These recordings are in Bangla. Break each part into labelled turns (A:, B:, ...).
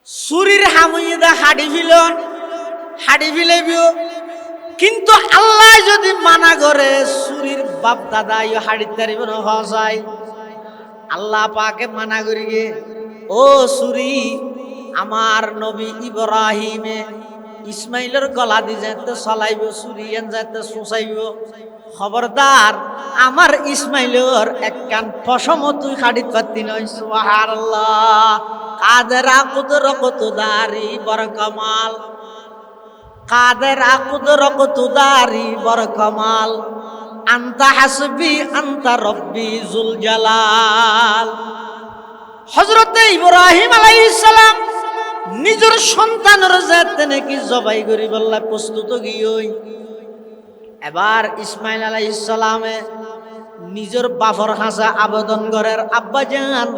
A: চুরির হামুইদা হাড়ি ফিলাইবিও, কিন্তু আল্লাহ যদি মানা করে চুরির বাপ দাদা ইয়ে হাড়ি তারিব না হসাই, আল্লাহ পাকে মানা করি গে ও চুরি, আমার নবী ইব্রাহিমে ইসমাইলের গলা দি যাতে চলাইব, চুরিয়ান যাতে চুচাইব, খবরদার আমার ইসমাইলের এক কান পশম তুই খাড়িত পারতি নয়। সুবহানাল্লাহ। কাদের আকুদর কতুদারি বড় কামাল, কাদের আকুদর কতুদারি বড় কামাল, আন্তা হাসবি আন্তা রব্বি জুল জালাল। হযরতে ইব্রাহিম আলাইহিস সালাম নিজের সন্তানের যাতে নাকি জবাই করি বললা প্রস্তুত গিয়েই, এবার ইসমাইল আলাইহিস সালামে নিজের বাফর হাসা আবেদন করের, আব্বা জান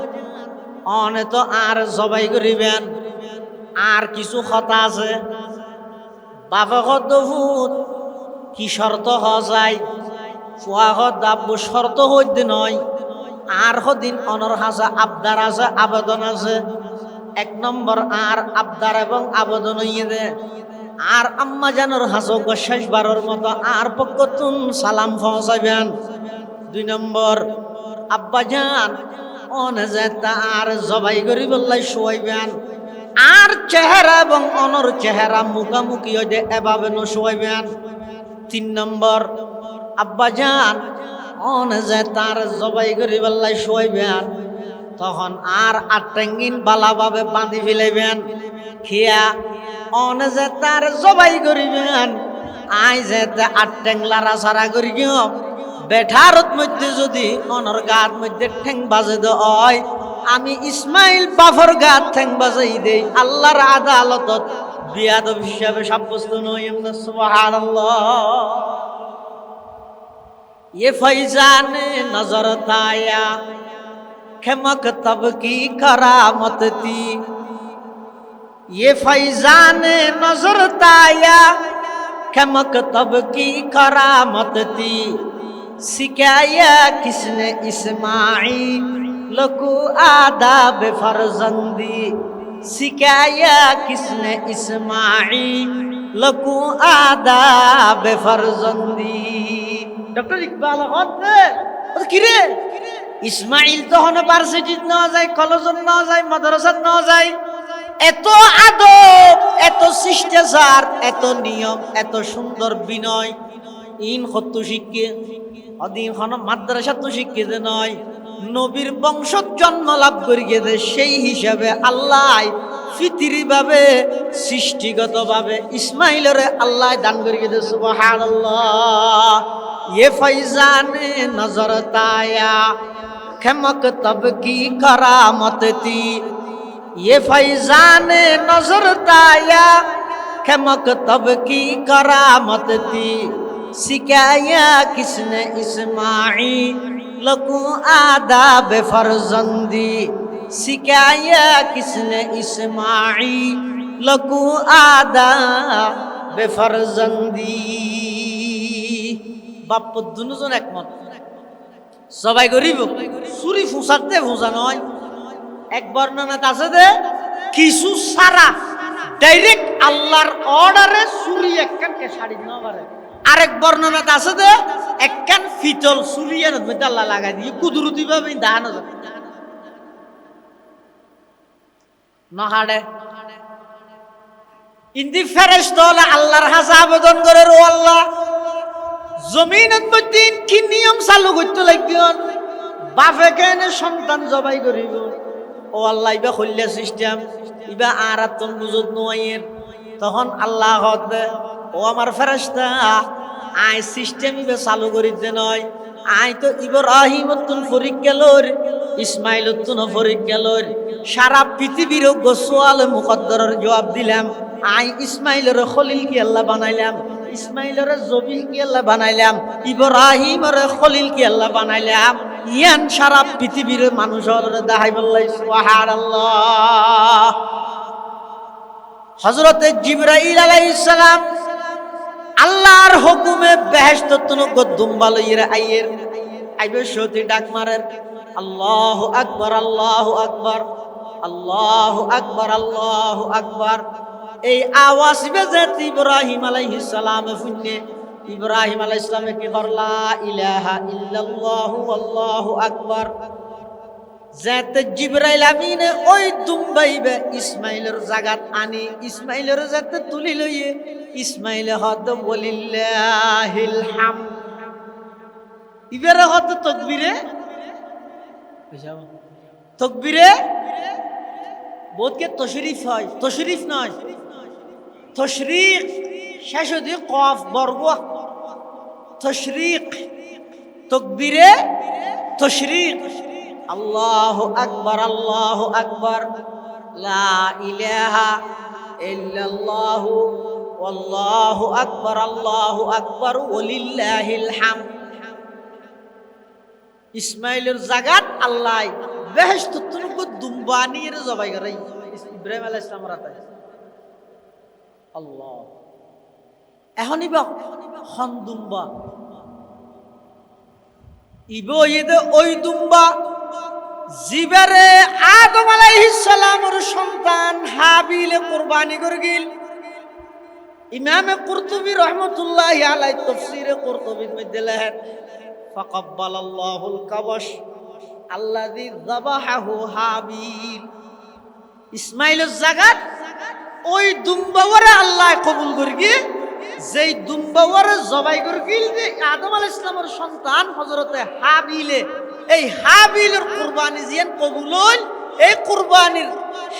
A: অনে তো আর জবাই করিবেন, আর কিছু কথা আছে। বাবা কদ্দুত কি শর্ত হজাই, ফুয়া দাব্বু শর্ত হইতে নয়, আর হদিন অনর হাসা আবদার আছে, আবেদন আছে। এক নম্বর আর আবদার এবং আবেদন হইয়ে দে, আর আম্মা জানোর হাসো শেষবারের মতো আর পক্ষতুন সালাম পৌঁছাবেন। দুই নম্বর আব্বা জান অনে যেতা আর জবাই করি বললাই শোয়াইবেন, আর চেহারা এবং অনর চেহারা মুখামুখি হইতে এভাবে শোয়াইবেন। তিন নম্বর আব্বা জান অনে যেতা আর জবাই করি বললাই শোয়াইবেন, তখন আর আটেঙ্গিন বালাভাবে বাঁধি ফেলাইবেন, খিয়া অনে যে তার জবাই করিবেন, আই যেতে আটেং লারা সারা করি গিয়ে বেঠারত মধ্যে যদি অনর গাত মধ্যে ঠেং বাজে হয়, আমি ইসমাইল বাফর গাত ঠেং বাজাই দেই, আল্লাহর আদালতত বিয়াদব হিসাবে সাব্যস্ত নই। সুবহানাল্লাহ। ये फैजान नजर ताया खेमक तब की करामत थी, ये फैजान नजर ताया खेमक तब की करामत थी, सिखाया किसने इस्माइल को आदाब फरजंदी, सिखाया किसने इस्माइल को आदाब फरजंदी। ডক্টর ইকবাল কিরে ইসমাইল তখন ভার্সিটিত নেওয়া যায়, কলেজত নেওয়া যায়, মাদ্রাসাত নেওয়া যায়, এত আদব, এত শিষ্টাচার, এত নিয়ম, এত সুন্দর বিনয়, ইন সত্য শিক্ষে অদিন মাদ্রাসাত শিক্ষিতে নয়, নবীর বংশত জন্ম লাভ করি গেছে, সেই হিসাবে আল্লাহ ফিতরিভাবে সৃষ্টিগতভাবে ইসমাইলের আল্লাহ দান করি গেছে। সুবহানাল্লাহ। ये फैजान नजर ताया खेमक तब की करामत थी, ये फैजान नजर ताया खेमक तब की करामत थी, सिखाया किसने इस्माइल को आदाब फरजंदी, सिखाया किसने इस्माइल को आदाब फरजंदी। বাপ দুজন একমত, সবাই গরিব চুরি ফুসাতে ফুসা নয়। এক বর্ণনা আছে যে কিছু সারা ডাইরেক্ট আল্লাহর অর্ডারে চুরি একখানকে শাড়ি না পারে, আরেক বর্ণনা আছে যে একখান ফিতল চুরিয়ার মধ্যে আল্লাহ লাগাই দিয়ে কুদরতি ভাবে দাহানো যাবে নহাড়ে। ইন্দি ফেরেশতা হলে আল্লাহর কাছে আবেদন করে, ও আল্লাহ জমিনত মধ্যে কি নিয়ম চালু করতে লাগবেন, বাপে কেন সন্তান জবাই করিব, ও আল্লাহ ইবা হল্লা সিস্টেম ইবা আর আত্ম বুঝত নয়ের। তখন আল্লাহ হতে ও আমার ফেরেশতা আই সিস্টেম ইবা চালু করিতে নয়, আই তো ইব্রাহিমতুন পরীক্ষা লর, ইসমাইলতুন পরীক্ষা লর, সারা পৃথিবীর গোসওয়াল মুকদ্দরের জবাব দিলাম। আই ইসমাইলের খলিল কি আল্লাহ বানাইলাম, ইসমাইলের জবিল কি আল্লাহ বানাইলাম, ইব্রাহিমের খলিল কি আল্লাহ বানাইলাম, ইয়ান সারা পৃথিবীর মানুষের দেখাই বললাই। সুবহানাল্লাহ। হযরতে জিবরাইল আলাইহিস সালাম আল্লাহর হুকুমে বেহেশত তুনক দুম্বা লইরা আইয়ের আইবে সতি ডাক মারের, আল্লাহু আকবার, আল্লাহু আকবার। আল্লাহু আকবার, আল্লাহু আকবার। এই আওয়াজ বেজে ইব্রাহিম আলাইহিস সালাম শুননে ইব্রাহিম আলাইহিস সালামে কি করলা, ইলাহা ইল্লাল্লাহু আল্লাহু আকবার। যাতে জিবরাইল আমিনে ওই দুম্বাইবে ইসমাইলের জাগাত আনি ইসমাইলের যাতে তুলি লইয়ে ইসমাইলে হদ ওয়ালিল্লাহিল হামদ। ইবারে হদ তাকবীরে তাকবীরে বহুতকে তশরিফ হয়, তশরিফ নয় তশরিক, শেষ দিয়ে কফ বর্গ তশরিক, তাকবীরে তশরিক। আল্লাহু আকবার, আল্লাহু আকবার, লা ইলাহা ইল্লাল্লাহু আল্লাহু আকবার, আল্লাহু আকবার, ওয়ালিল্লাহিল হামদ। ইসমাইলের জাগাত আল্লাহ বেহেশত তুনকো দুম্বানির জবাই করে ইব্রাহিম আলাইহিস সালাম রাতায় আল্লাহ। এখনই বা হন দুম্বা ইবো ইদে ওই দুম্বা জিবারে আদম আলাইহিস সালামের সন্তান হাবিলে কুরবানি করে গিল। ইমামে কুরতুবী রাহমাতুল্লাহি আলাইহি তাফসীরে কুরতুবীর মধ্যে লেখেন, ফাকাব্বালাল্লাহুল কাবাশ আল্লাযী যাবাহাহু হাবিল। ইসমাইলের জাগাত ওই দুম্বাওয়ারে আল্লাহ কবুল করগি, যেই দুম্বাওয়ারে জবাই করগিল যে আদম আলাইহিস সালামের সন্তান হযরতে হাবিলে। এই হাবিলের কুরবানি জিয়ান কবুল হইল। এই কুরবানির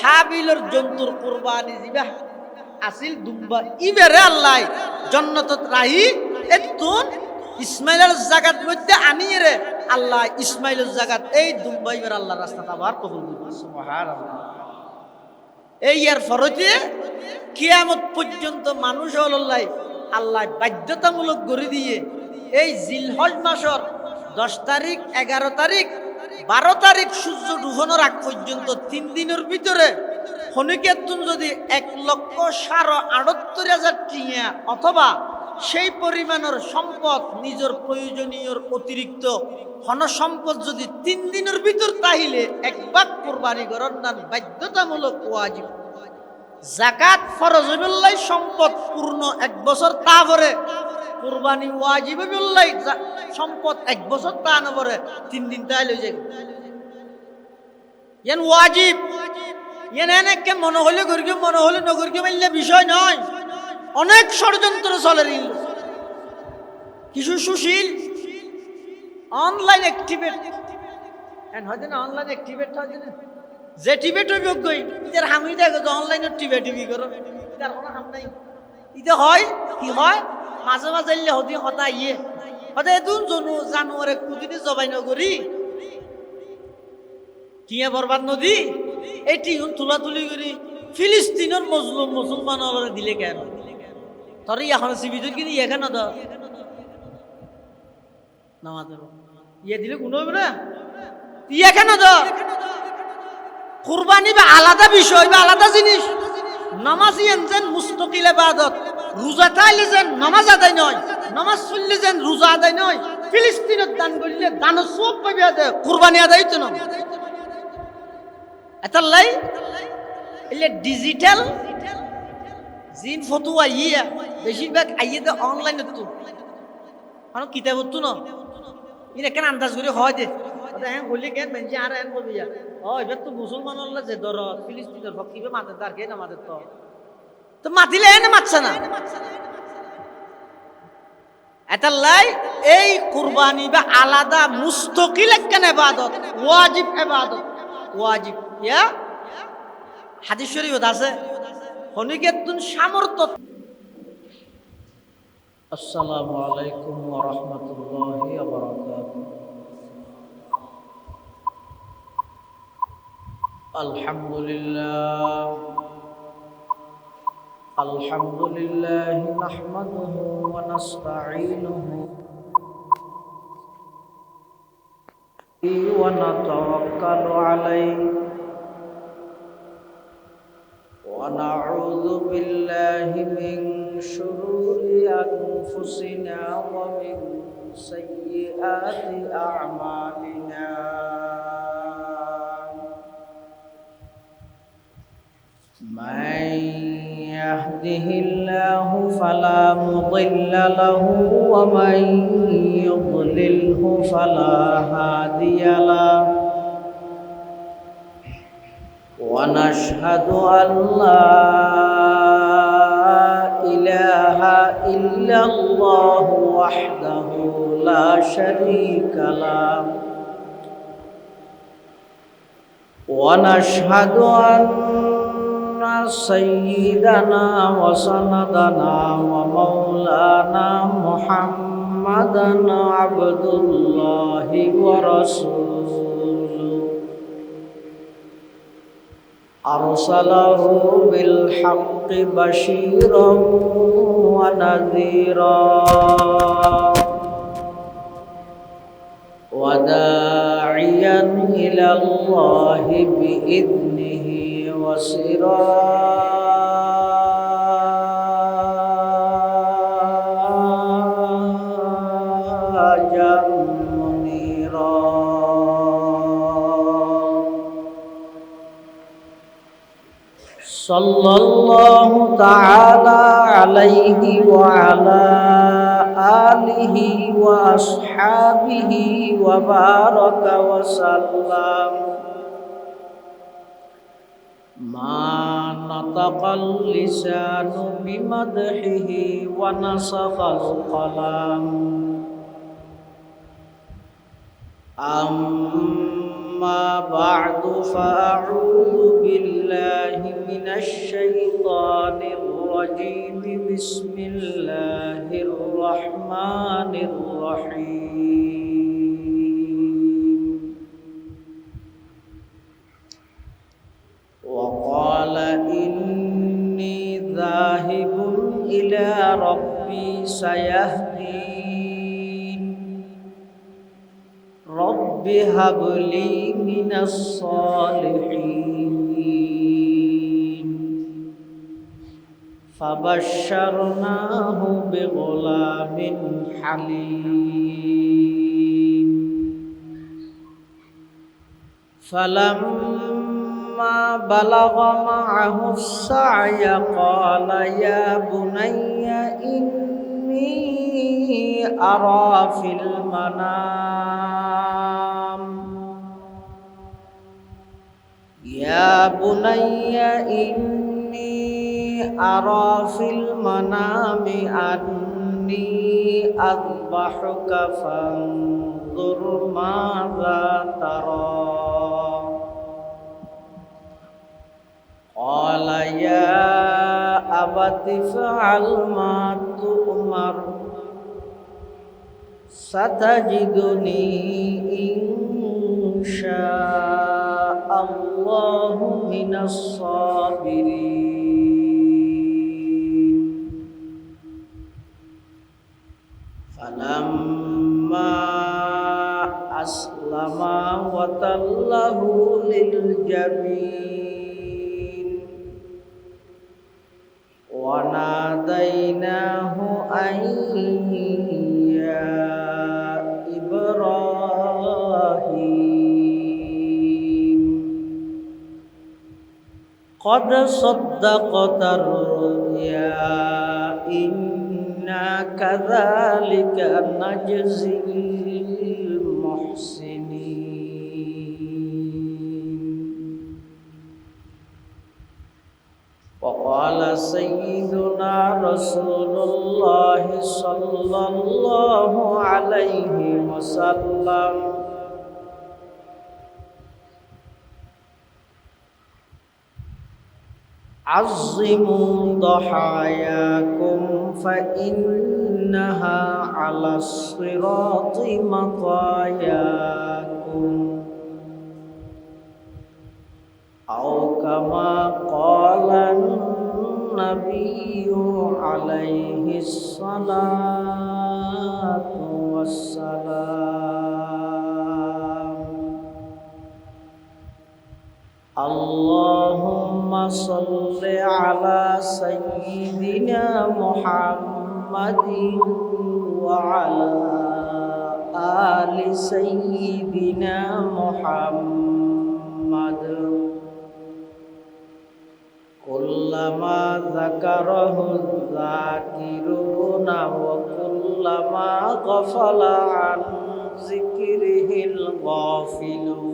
A: হাবিলের জন্তুর কুরবানি জিবা আসিল দুম্বা। ইবারে আল্লাহ জান্নাতত রাহি এতুন ইসমাইলের জাগাত মধ্যে আনিয়ে রে আল্লাহ ইসমাইলের জাগাত এই দুম্বা ইবার আল্লাহ রাস্তা আবার কবুল করবে। সুবহানাল্লাহ। এই এর ফরজে কিয়ামত পর্যন্ত মানুষ হল্লাই আল্লাহ বাধ্যতামূলক করে দিয়ে এই জিলহজ মাসের 10 তারিখ, 11 তারিখ, 12 তারিখ সূর্য ডুবানোর আগ পর্যন্ত 3 দিনের ভিতরে হনিকেতুন যদি 1,68,000 টিয়া অথবা সেই পরিমাণের সম্পদ নিজের প্রয়োজনীয় অতিরিক্ত ধন সম্পদ যদি 3 দিনের ভিতর তাইলে এক ভাগ কুরবানি করার নাম বাধ্যতামূলক ওয়াজিব। যাকাত ফরজ হইবল্লাই সম্পদ পূর্ণ 1 বছর তারপরে কুরবানি ওয়াজিব হইবল্লাই সম্পদ 1 বছর তা না পরে 3 দিন তাইলে হয়ে যায় ইয়ান ওয়াজিব। ইয়ান এনেকে মনে হলে গর্গে মনে হলে নগরকে মাইলে বিষয় নয়। অনেক ষড়যন্ত্র চলে রিল কিছু সুশীল অনলাইন অ্যাক্টিভেট হয়তো না, অনলাইন অ্যাক্টিভেট হয়তো না, যে টিভেট হইব গই ইতার হামি দেখো যে অনলাইনে টিভি করো ইতার কোনো হাম নাই। ইতে হয় কি হয় মাঝে মাঝে হদি হতা ইয়ে হতে এতুন জানুয়ারে কুদিনে জবাই নগরী টিয়া বরবাদ নদী এই টিউন তুলাতুলি করি ফিলিস্তিনের মজলুম মুসলমান দিলে কেন তোর এখন সিবিজুর কিনি এখানে তো নামাজ ইয়ে দিলে কোনো হবে না ইয়ে কেন তো কুরবানি বা আলাদা বিষয় বা আলাদা জিনিস। নামাজ যেন মুস্তকিল ইবাদত, রোজা তাইলে যেন নামাজ আদায় নয়, নামাজ পড়লে যেন রোজা আদায় নয়। ফিলিস্তিনের দান করলে দান সব পাবে আদায়, কুরবানি আদায় হইতো না। এটার লাই এলে ডিজিটাল জিন ফতুয়া ইয়া বেশিরভাগ আইয়ে তো অনলাইনে তো কারণ কিতাব তো না ইনে কেন আন্দাজ করে হয় দে হ্যাঁ বললি কেন মেনছে আর এন বলবি এবার তো মুসলমান হল্লা যে ধর ফিলিস্তিনের ভক্ত কিভাবে মাতের তার কে না মাতের তো মাতিলে এনে মাতছে না। এটার লাই এই কুরবানি বা আলাদা মুস্তকিল একখান ইবাদত, ওয়াজিব ইবাদত, ওয়াজিব ইয়া হাদিস শরীফত আছে হনিকেতুন সামর্থ্য। আসসালামু আলাইকুম ওয়া রাহমাতুল্লাহি ওয়া বারাকাতুহু। আলহামদুলিল্লাহ আলহামদুলিল্লাহ নাহমাদুহু ওয়া নাস্তাঈনুহু ওয়া নাতাওয়াক্কালু আলাইহি ওয়া নাউযু বিল্লাহি মিন শুরুরি আনফুসিনা ওয়া মিন সাইয়্যাতি আ'মালিনা। من يهده الله فلا مضل له ومن يضلله فلا هادي له ونشهد أن لا إله إلا الله وحده لا شريك له ونشهد أن سيدنا وسندنا ومولانا محمدا عبد الله ورسوله أرسله بالحق بشيرا ونذيرا وداعيا إلى الله بإذنه وسراجا منيرا صلى الله تعالى عليه وعلى آله وأصحابه وبارك وسلم ما نطق اللسان بمدحه ونسخ القلم أما بعد فأعوذ بالله من الشيطان الرجيم بسم الله الرحمن الرحيم وقال إني ذاهب إلى ربي سيهدين رب هب لي من الصالحين فبشرناه بغلام حليم فلما بلغ معه السعي قال يا بني إني أرى في المنام يا بني إني أرى في المنام أني أذبحك فانظر ماذا ترى قال يا أبت افعل ما تؤمر ستجدني إن شاء الله من الصابرين فلما أسلما وتله للجبين وناديناه أن يا إبراهيم قد صدقت الرؤيا إنا كذلك نجزي المحسنين وقال سيدنا رسول الله صلى الله عليه وسلم عظموا ضحاياكم فإنها على الصراط مطاياكم أو كما قال النبي عليه الصلاة والسلام اللهم صل على سيدنا محمد وعلى آل سيدنا محمد কুল্লামা যাকারাহু যাকিরুনা ওয়া কুল্লামা গাফালা আন যিকরিহিল গাফিলুন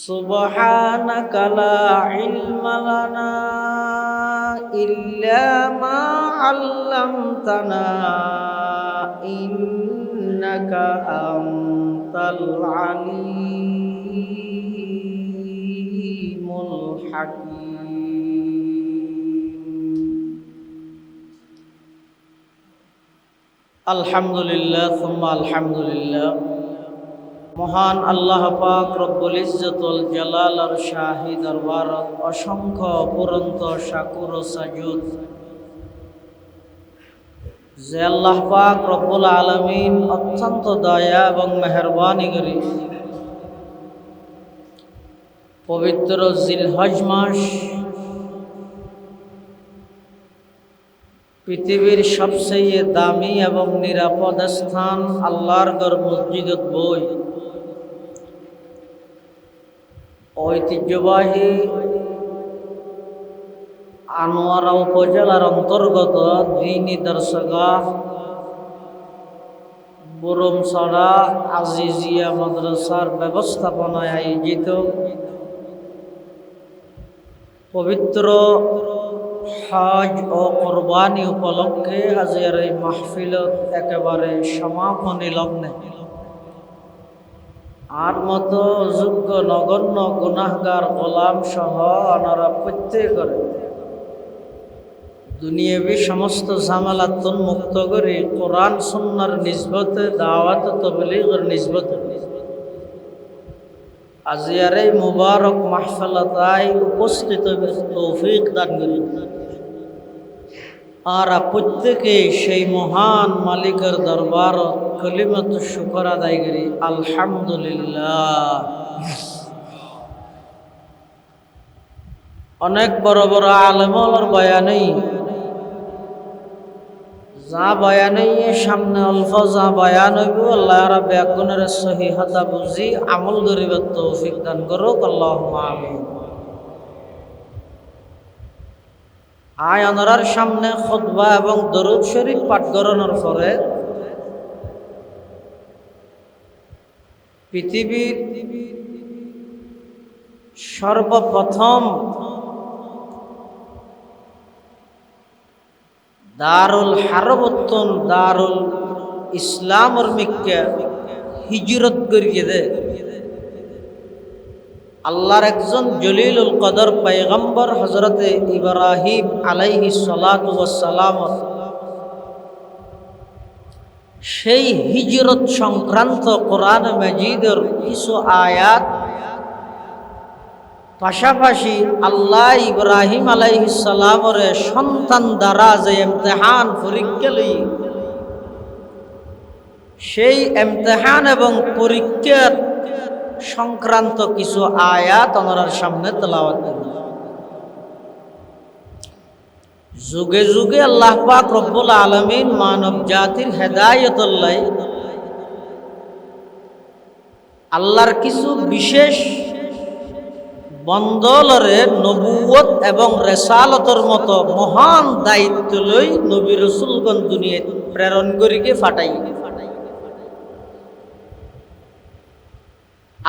A: সুবহানাকা লা ইলমা লানা ইল্লা মা 'আল্লামতানা ইন্নাকা আনতাল আলিমুল হাকীম। আলহামদুলিল্লাহ সুম্মা আলহামদুলিল্লাহ। মহান আল্লাহ পাক রব্বুল ইজ্জত ওয়াল জালালার শাহী দরবারত অসংখ্য অপুরন্ত শাকুর ও সাজুদ যে আল্লাহ পাক রব্বুল আলামিন অত্যন্ত দয়া এবং মেহেরবানি করে পবিত্র জিলহজ মাস পৃথিবীর সবচেয়ে দামি এবং নিরাপদ স্থান আল্লাহর ঘর মসজিদত বই ঐতিহ্যবাহী আনোয়ারা উপজেলার অন্তর্গত দ্বীনি দর্শগাহ বুরুমছড়া আজিজিয়া মাদ্রাসার ব্যবস্থাপনায় আয়োজিত পবিত্র হজ ও কোরবানি উপলক্ষে আজকের এই মাহফিলত একেবারে সমাপনী লগ্নে আর মতো যোগ্য নগণ্য গুনাহগার গোলাম সহ ওনারা প্রত্যেকের দুনিয়াবি সমস্ত ঝামেলাতুন মুক্ত করে কোরআন সুন্নাহর নিসবতে দাওয়াত তাবলীগের নিসবতে আজিয়ার এই মুবারক মাহফিলতায় উপস্থিত তৌফিক দান করেন আর প্রত্যেকে সেই মহান মালিকের দরবার কলিমাত শুকর আদায় করি আলহামদুলিল্লাহ। অনেক বড় বড় আলেমর বয়ানেই যা বয়ানেই সামনে অল্প যা বয়ান হইব আল্লাহ রাব্বুল ব্যাকুনের সহিহতা বুঝি আমল করিবার তৌফিক দান করুক আল্লাহুম্মা আমিন। আয় অনরার সামনে খুতবা এবং দরুদ শরীফ পাঠ করানোর পরে পৃথিবীর সর্বপ্রথম দারুল হারবতুন দারুল ইসলামর মিক্কা হিজরত করিয়ে দে আল্লাহর একজন জলিলুল কদর পয়গম্বর হযরতে ইব্রাহিম আলাইহিস সালাতু ওয়াস সালাম সেই হিজরত সংক্রান্ত কোরআন মাজিদের কিছু আয়াত পাশাপাশি আল্লাহ ইব্রাহিম আলাইহিস সালামের সন্তান দ্বারা যে ইমতিহান পরীক্ষা লই সেই ইমতিহান এবং পরীক্ষার সংক্রান্ত কিছু আয়াত আমাদের সামনে তেলাওয়াত করি। যুগে যুগে আল্লাহ পাক রব্বুল আলামিন মানব জাতির হেদায়েতের লাই আল্লাহর কিছু বিশেষ বন্দলরে নবুয়ত এবং রেসালতর মতো মহান দায়িত্ব লই নবী রাসূলগণ দুনিয়ায় প্রেরণ করিকে ফাটাই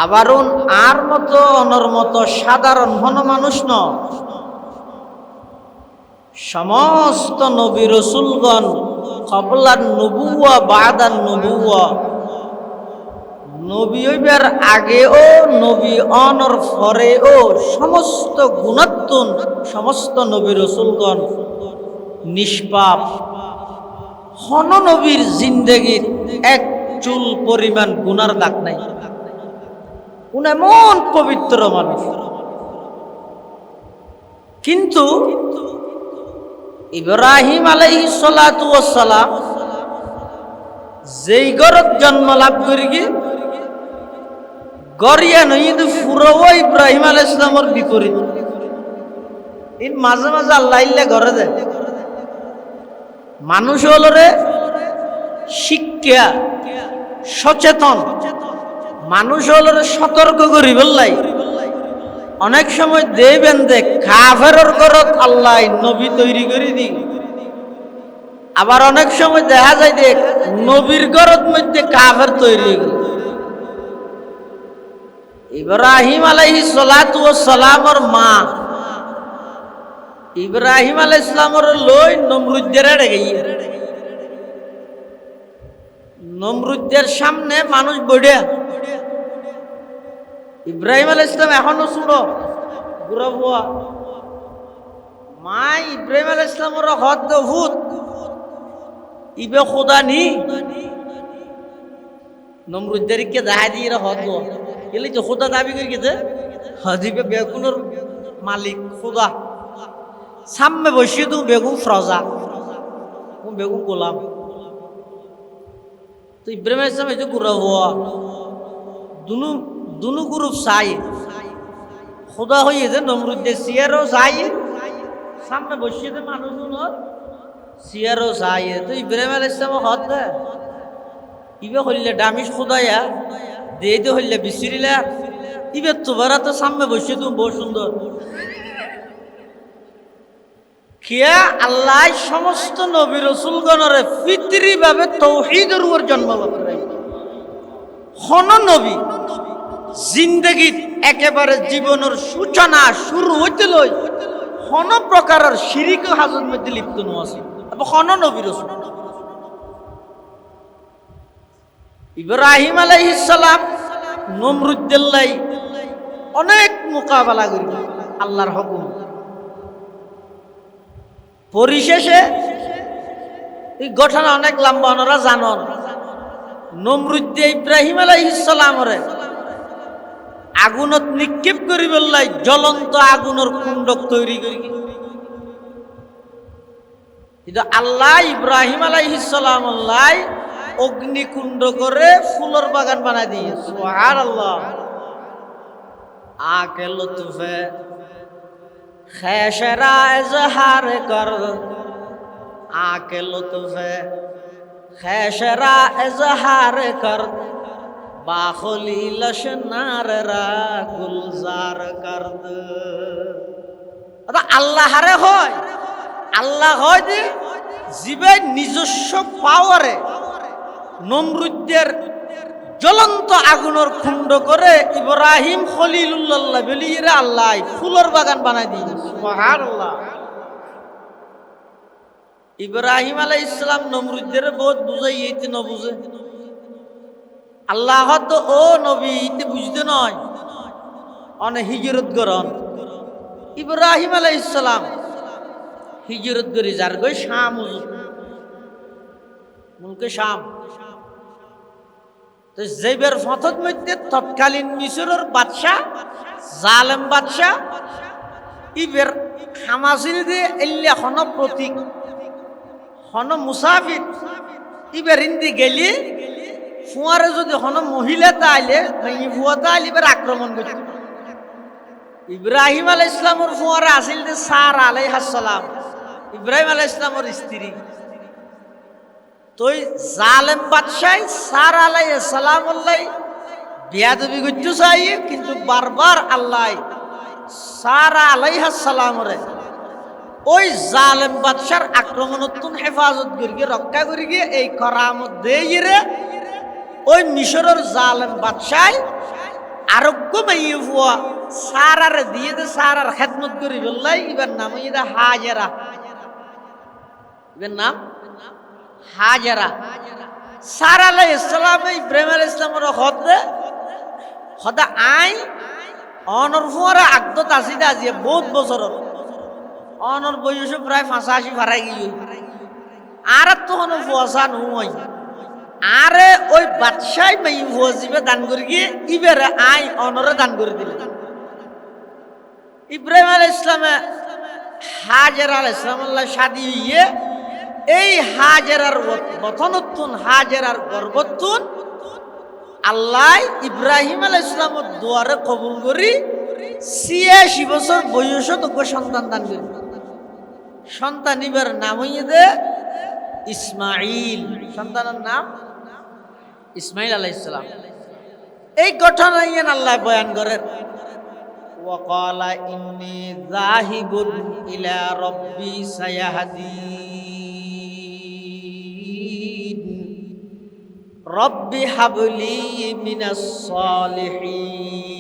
A: আবারুন আর মতো অনর মতো সাধারণ হন মানুষ ন সমস্ত নবী রাসূলগণ ক্বাবলান নবুওয়া বাদান নবুওয়া নবী হইবার আগেও নবী অনর পরেও সমস্ত গুণাত্মন সমস্ত নবী রাসূলগণ নিষ্পাপ হন নবীর জিন্দেগীর এক চুল পরিমাণ গুনার দাগ নাই। উনি এমন পবিত্র মানুষ, কিন্তু ইব্রাহিম আলাইহিস সালাতু ওয়াস সালাম যেই ঘরত জন্ম লাভ করি গরিয়া নই কিন্তু পুরো ইব্রাহিম আলাইহিস সালামের বিপরীত। ইন মাঝে মাঝে আল্লাহ ইল্লে ঘরে যায় মানুষ হলরে শিক্ষা সচেতন মানুষ হলো সতর্ক করি বললাই অনেক সময় দেবেন দেখ কাফেরের ঘরত আল্লাহ নবী তৈরি করে দি আবার অনেক সময় দেখা যায় দেখ নবীর ঘরত মধ্যে কাফের তৈরি করে ইব্রাহিম আলাইহিস সালাতু ওয়াস সালামের মা ইব্রাহিম আলাইহিস সালামের লই নমরুদের রেগে নমরুদের সামনে মানুষ বড়ে ইব্রাহিম আলাইহিস সালাম এখনো ছোট বুড়া বুয়া মা ইব্রাহিম আলাইহিস সালামের হদ ভূত ইবে খোদা নি নমরুদের কে দেখা দিয়ে হদ এলি তো খোদা দাবি করে গেছে হাজিবে বেগুনের মালিক খোদা সামনে বসিয়ে তুমি বেগুন ফ্রজা তুমি বেগুন গোলাম তো ইব্রাহিম আলাইহিস সালাম এই যে গুরা হওয়া দুনু গ্রুপ চাই খোদা হয়ে যে নমরুদের সিয়ারও চাই সামনে বসিয়ে যে মানুষগুলোর সিয়ারও চাই তো ইব্রাহিম আলাইহিস সালাম হদ দে ইবে হইলে ডামিস খোদাইয়া দিয়ে হইলে বিসিরিলা ইবে তোবারা তো সামনে বসে তুমি বহু সুন্দর কিয়া আল্লাহ সমস্ত নবী রাসূলগণরে ফিতরি ভাবে তাওহীদের উপর জন্মলাভ করাইছে হন নবী জিন্দেগীত একেবারে জীবনের সূচনা শুরু হইতে লই হন প্রকারের শিরিক ও হাজত মধ্যে লিপ্ত নআছে এবং হন নবী রাসূল ইব্রাহিম আলাইহিস সালাম নমরুদের লাই অনেক মোকাবেলা করি আল্লাহর হুকুম পরিশেষে এই ঘটনা অনেক লম্বা ওনারা জানন নমরুদ ইব্রাহিম আলাইহিস সালামরে আগুনত নিক্ষেপ করি বললাই জ্বলন্ত আগুনের কুণ্ড তৈরি করি কিন্তু আল্লাহ ইব্রাহিম আলাইহিস সালামুল্লাহ অগ্নিকুণ্ড করে ফুলের বাগান বানাই দিয়ে সুবহানাল্লাহ আকে লুতফে খেশরা এজহার কর আকে লুতফে খেশরা এজহার কর বাখলি লশনার রা গুলজার কর আল্লাহরে হয় আল্লাহ হয় যে জীবে নিজস্ব পাওয়ারে নমরুদের জ্বলন্ত আগুনের কুণ্ড করে ইব্রাহিম খলিলুল্লাহ বলিয়ে আল্লাহ ফুলের বাগান বানাই দিয়ে সুবহানাল্লাহ ইব্রাহিম আলাইহিস সালাম নমরুদের বহুত বুঝাই এইতে ন বুঝে আল্লাহ তো ও নবী ইতে বুঝতে নয় অনে হিজরত করন ইব্রাহিম আলাইহিস সালাম হিজরত করি যার গই শাম মুলকে শাম তো জেবের ফতত মধ্যে তৎকালীন মিশরের বাদশাহ জালেম বাদশাহ ইবের হামাসিল দিয়ে এল্লে হন প্রতীক হন মুসাফির ইবের হিন্দি গেলি ফুয়ারে যদি হন মহিলা তাইলে ফুয়া তাইলে এবার আক্রমণ করত ইব্রাহিম আলাইহিস সালামের ফুয়ারে আসিল যে সারা আলাইহিস সালাম ইব্রাহিম আলাইহিস সালামের স্ত্রী তো জালেম বাদশাহ সারা আলাইহিস সালামুল্লাহ বিয়াদবি করতে চাই কিন্তু বারবার আল্লাহ সারা আলাইহিস সালামরে ওই জালেম বাদশার আক্রমণত্তুন হেফাজত করিয়ে রক্ষা করিয়ে এই করামত দিয়ে রে ওই মিশরের জালেম বাদশাহ আরোগ্য মাইয়ে ফুয়া সারারে দিয়ে দে সারার খেদমত করি বললাই এবার নাম ইদা হাজেরা এবার নাম হাজেরা সারা আলাইহিস সালাম ইব্রাহিম আলাইহিস সালামের হদা আই অনর ফুয়ারা আগদত আসিদা আজিয়ে বহুত বছরের অনর বয়স প্রায় 85 ভাড়াই গিয়ে আর তখন ফুয়াশা নয় আরে ওই বাদশাহ মাই ফুয়াজিবে দান করে গিয়ে ইবেরে আই অনরে দান করে দিল ইব্রাহিম আলাইহিস সালামে হাজেরা আলাইহিস সালাম শাদী হইয়ে এই হাজেরার বথনতুন হাজেরার গর্ভতুন আল্লাহ ইব্রাহিম আলাইহিস সালামের দুয়ারে কবুল করি 86 বছর বয়স তোকে সন্তান দান করি সন্তান ইবার নাম হইয়ে দে ইসমাইল সন্তানের নাম ইসমাইল আলাইহিস সালাম এই ঘটনা ইয়ান আল্লাহ বয়ান করেন ওয়াকালা ইন্নী যাহিবুন ইলা রাব্বি সায়াহদিন রব্বি হাবলি মিনাস সালিহিন।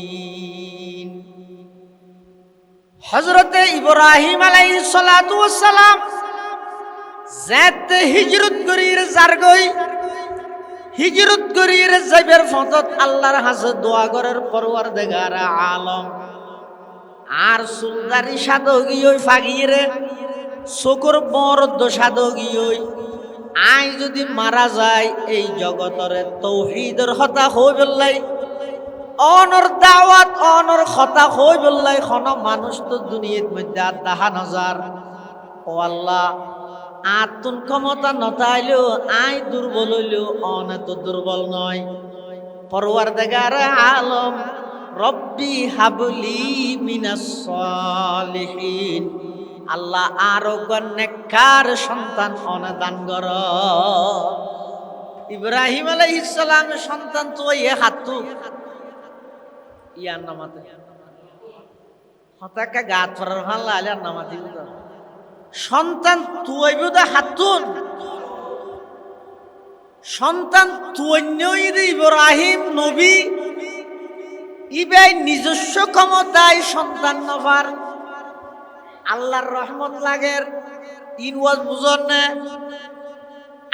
A: হযরতে ইব্রাহিম আলাইহিস সালাতু ওয়াস সালাম যাতে হিজরত করির জারগই হিজরত করির যাইবার ফতত আল্লাহর কাছে দোয়া করার পরওয়ারদিগার আলম আর সুলদারি সাদগি ওই ফাগিরে চকুর বরদ সাদগি ওই আই যদি মারা যায় এই জগতরে তৌহিদের কথা হই বললাই অনর দাওয়াত অনর কথা হই বললাই কোন মানুষ তো দুনিয়ার মধ্যে আর দেখা নজার। ও আল্লাহ আতুন ক্ষমতা নতাইলেও আই দুর্বল হইলেও অন এত দুর্বল নয়। পরওয়ারদিগার আলম রব্বি হাবলি মিনাস সালিহিন আল্লাহ আরো নেককার সন্তান অনদান কর। ইব্রাহিম আলাইহিস সালামের সন্তান তো এ হাতু ইয়ার নামাতে হতাকা গাত ফরার ভাল্লা আলার নামাতে সন্তান তুই বুদা হাতুন সন্তান তুই ইব্রাহিম নবী ইবাই নিজস্ব ক্ষমতায় সন্তান নফার আল্লাহর রহমত লাগের ইনওয়াজ বুঝন না।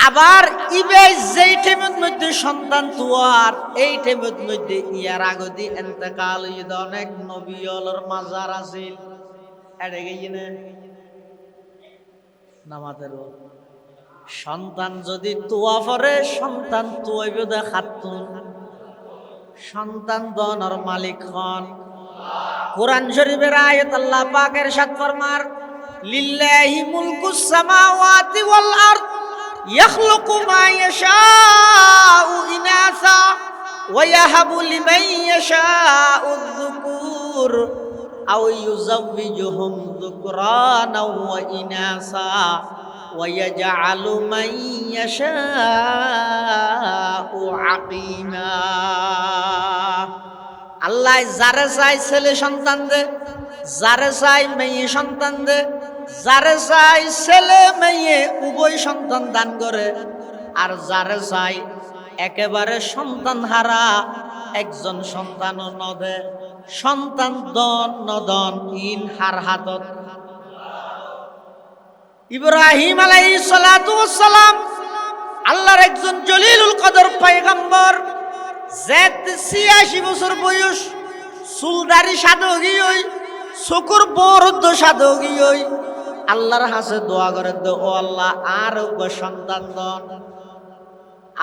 A: আবার ইবাই যেই টাইমের মধ্যে সন্তান তুয়ার এই টাইমের মধ্যে ইয়ার আগদি ইন্তেকাল হইদ অনেক নবী অলর মাজার আছিল এড়ে গিয়ে না নামাজের সন্তান যদি তুয়া পরে সন্তান তুয়াইব দে খাতুন সন্তান দনর মালিক হন। কুরআন শরীফের আয়াত আল্লাহ পাক ইরশাদ ফরমার লিল্লাহি মুলকুস সামাওয়াতি ওয়াল আরদ ইয়াখলুকু মা ইয়াশাউ ইনাসা ওয়া ইয়াহাবু লিমান ইয়াশাউ যুকুর আও ইউযাওবিজুহুম যুকরানা ওয়া ইনাসা ওয়া ইয়াজআলু মান ইয়াশাউ আকিমা। আল্লাহ যারে চাই ছেলে সন্তান দে যারে চাই মেয়ে সন্তান দে যারে চাই ছেলে মেয়ে উভয় সন্তান দান করে আর যারে চাই একেবারে সন্তান হারা একজন সন্তানও নদে সন্তান দন নদন ইন হার হাতত। ইব্রাহিম আলাইহিস সালাতু ওয়াস সালাম আল্লাহর একজন জলিলুল কদর পয়গম্বর যেত ৮৬ বছর বয়স চুলদারি সাদগি ওই চকুর বরদ সাদগি ওই আল্লাহর কাছে দোয়া করে ও আল্লাহ আর সন্তান দন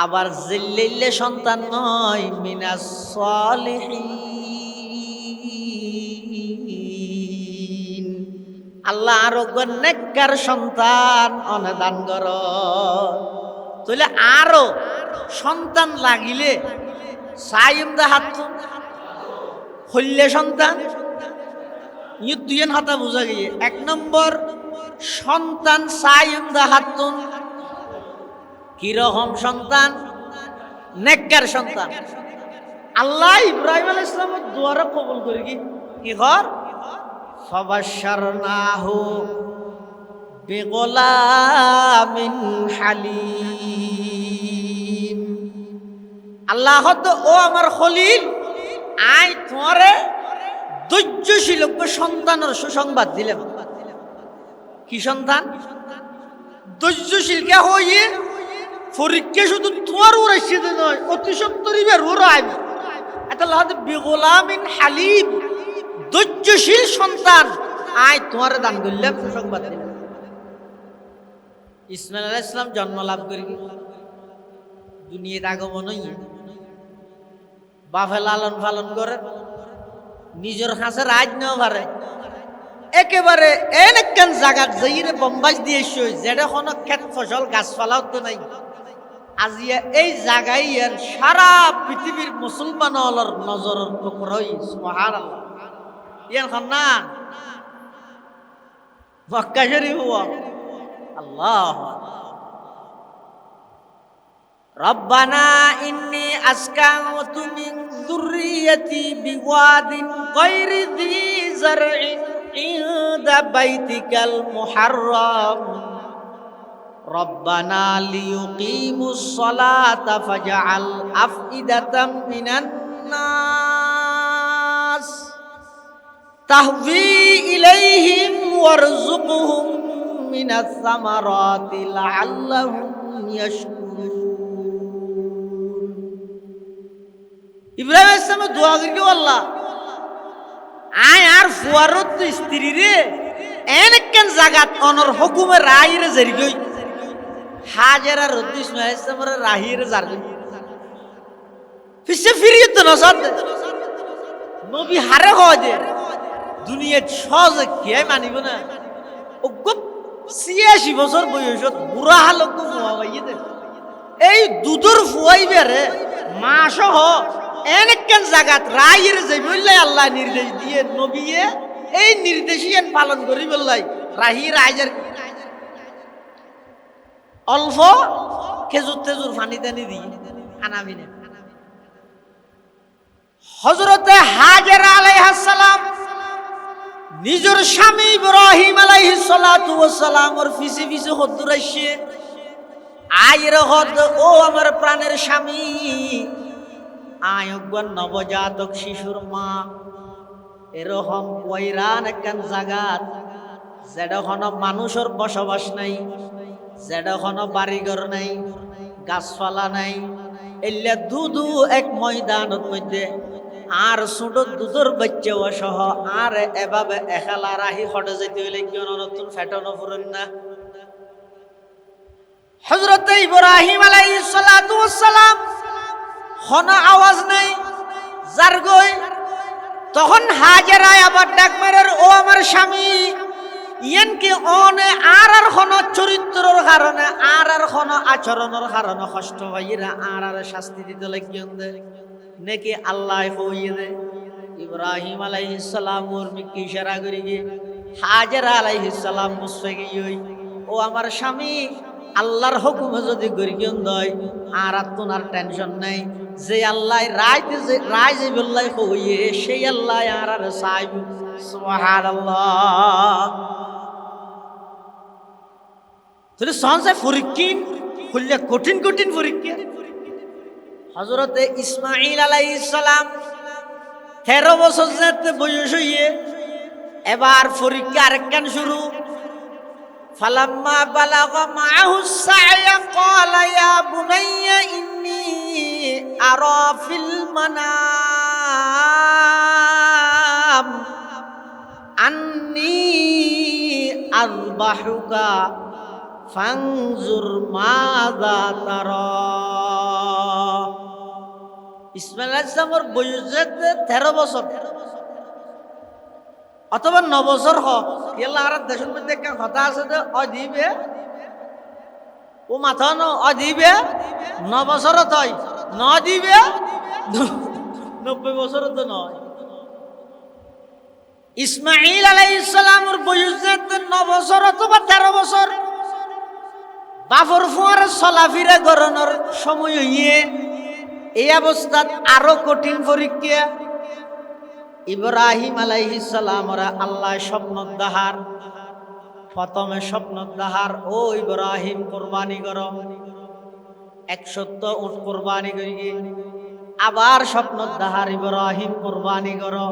A: আবার জিল্লিল্লে সন্তান নয় মিনাস সালিহিন আল্লাহ আরো নেককার সন্তান অনদান কর। তাহলে আরো সন্তান লাগিলে সাইম দা হাত হইলে সন্তান ই দুইন হাতা বোঝা গিয়ে ১ নম্বর সন্তান সাইম দা হাতুন কিরকম সন্তান নেককার সন্তান। আল্লাহ ইব্রাহিম আলাইহিস সালামের দোয়ারে কবুল করে কি কর ফাবাশশারনাহু বিগুলামিন হালিম। আল্লাহ তো ও আমার খলিল আই তোমারে ধৈর্যশীল সন্তানের সুসংবাদ দিলাম। কি সন্তান ধৈর্যশীল কে হইয়ে পরীক্ষা শুধু তোমার উড়াইছে নয় অতি সত্তরিবার উড়াইব এটা লাহাতে বিগুলামিন হালিম ধৈর্যশীল সন্তান আই তোমারে দান করলাম সুসংবাদ দিলাম। ইসমাইল আলাইহিস সালাম জন্ম লাভ করি দুনিয়ার আগমন হইয়ে বাপে লালন পালন করে নিজের হাসে রাজ নেওয়া পারে একেবারে এনেকান জায়গা যাইরে বম্বাস দিয়ে যেটা কোনো ক্ষেত ফসল গাছপালাও তো নাই আজিয়া এই জায়গায় সারা পৃথিবীর মুসলমান হলর নজরের উপর হই সুবহানাল্লাহ ইয়ান খান্না মক্কা শরীফ আল্লাহ রব্বানা ইন্নী আসকানতু মিন যুররিয়াতি বিওয়াদিন গায়রি যী যারইন ইনদা বাইতিকাল মুহাররাম রব্বানা লিয়ুকিমুস সালাতা ফাজআল আফইদাতাম মিনান নাস তাহভি ইলাইহিম ওয়ারযুকহুম মিনাস সামারাতি লাআল্লাহুম ইয়াশকুরুন। ইব্রাহিম আলাইহিস সালাম দোয়া করি আল্লাহ আয় আর ফুয়ারত স্ত্রী রে এনেকেন জাগাত অনর হুকুমে রাইরে জারি গই হাজেরা রদ্দ ইসমাইল আলাইহিস সালামের রাহিরে জারি ফিসে ফিরিয়ে তো নসাদ নবী হারে হয় দে দুনিয়াত সহজে কে মানিব না ও গপ ৮৬ বছর বয়সত বুড়া হালক ফুয়া বাইয়ে দে এই দুধর ফুয়াইবে রে মা সহ এনেকেন জাগাত রাইয়ের যে বললাই আল্লাহ নির্দেশ দিয়ে নবীয়ে এই নির্দেশিয়ান পালন করি বললাই রাহি রাইজের অল্প খেজুর তেজুর পানি টানি দিয়ে আনাবি না। হযরতে হাজেরা আলাইহিস সালাম নিজের স্বামী ইব্রাহিম আলাইহিস সালাতু ওয়াস সালামের পিছে পিছে হদ্দুর আইছে আয়ের হদ ও আমার প্রাণের স্বামী আয়গন নবজাতক শিশুর মা এরকম ওয়াইরান একখান জাগাত যেটা কোনো মানুষের বসবাস নাই, যেটা কোনো বাড়িঘর নাই, গাছপালা নাই, এল্লা দুধু এক ময়দানত মধ্যে আর ছোট দুধের বাচ্চা সহ আর এভাবে এখালা রাহি হটে যেতে হইলে কেউ নতুন ফেটানো ফুরেন না। হযরত ইব্রাহিম আলাইহিস সালাতু ওয়াস সালাম কোনো আওয়াজ নাই যার গই তখন হাজেরা আবার ডাক মারার ও আমার স্বামী ইয়ানকে অনে আর কোনো চরিত্রের কারণে আর কোনো আচরণের কারণে কষ্ট হইরা আর শাস্তি দিতে লাগিয়ে দে নাকি আল্লাহ হইয়ে দে। ইব্রাহিম আলাইহিস সালাম ওর মিকে ইশারা করি গিয়ে হাজেরা আলাইহিস সালাম মুসফে গিয়ে ও আমার স্বামী আল্লাহর হুকুমে যদি গরিগন দয় আর আপনার টেনশন নাই যে আল্লাহ রাইতে যে রাই যে বললাই হইয়ে সেই আল্লাহ আর সাইব সুবহানাল্লাহ। তুই সনসে ফরিকিন খুললে কঠিন কঠিন পরীক্ষা। হযরতে ইসমাঈল আলাইহিস সালাম 13 বছর যেতে বয়স হইয়ে এবার পরীক্ষা আরেকখান শুরু। ফালাম্মা বালাগা মাআহু সা'য়া ক্বালা ইয়া বুনাইয়া ইন্নী আরা ফিল মানাম আন্নী আযবাহুকা ফানজুর মাযা তারা। ইসমাঈল আলাইহিস সালামের বয়স 13 বছর অথবা 9 বছর হোক এলা আর দেশের মধ্যে একটা কথা আছে যে অদিবে ও মাথা ন অদিবে 9 বছরত হয় ন দিবে 90 বছরত নয়। ইসমাঈল আলাইহিস সালামের বয়স 9 বছর অথবা 13 বছর বাফর ফুয়ার চলাফিরা গরনের সময় হইয়ে এই অবস্থাত আরো কঠিন পরীক্ষা। ইব্রাহিম আলাইহিস সালামরা আল্লাহ স্বপ্ন দাহার প্রথমে স্বপ্ন দাহার ও ইব্রাহিম কুরবানি করো 100 উট কুরবানি করি আবার স্বপ্ন দাহার ইব্রাহিম কুরবানি করো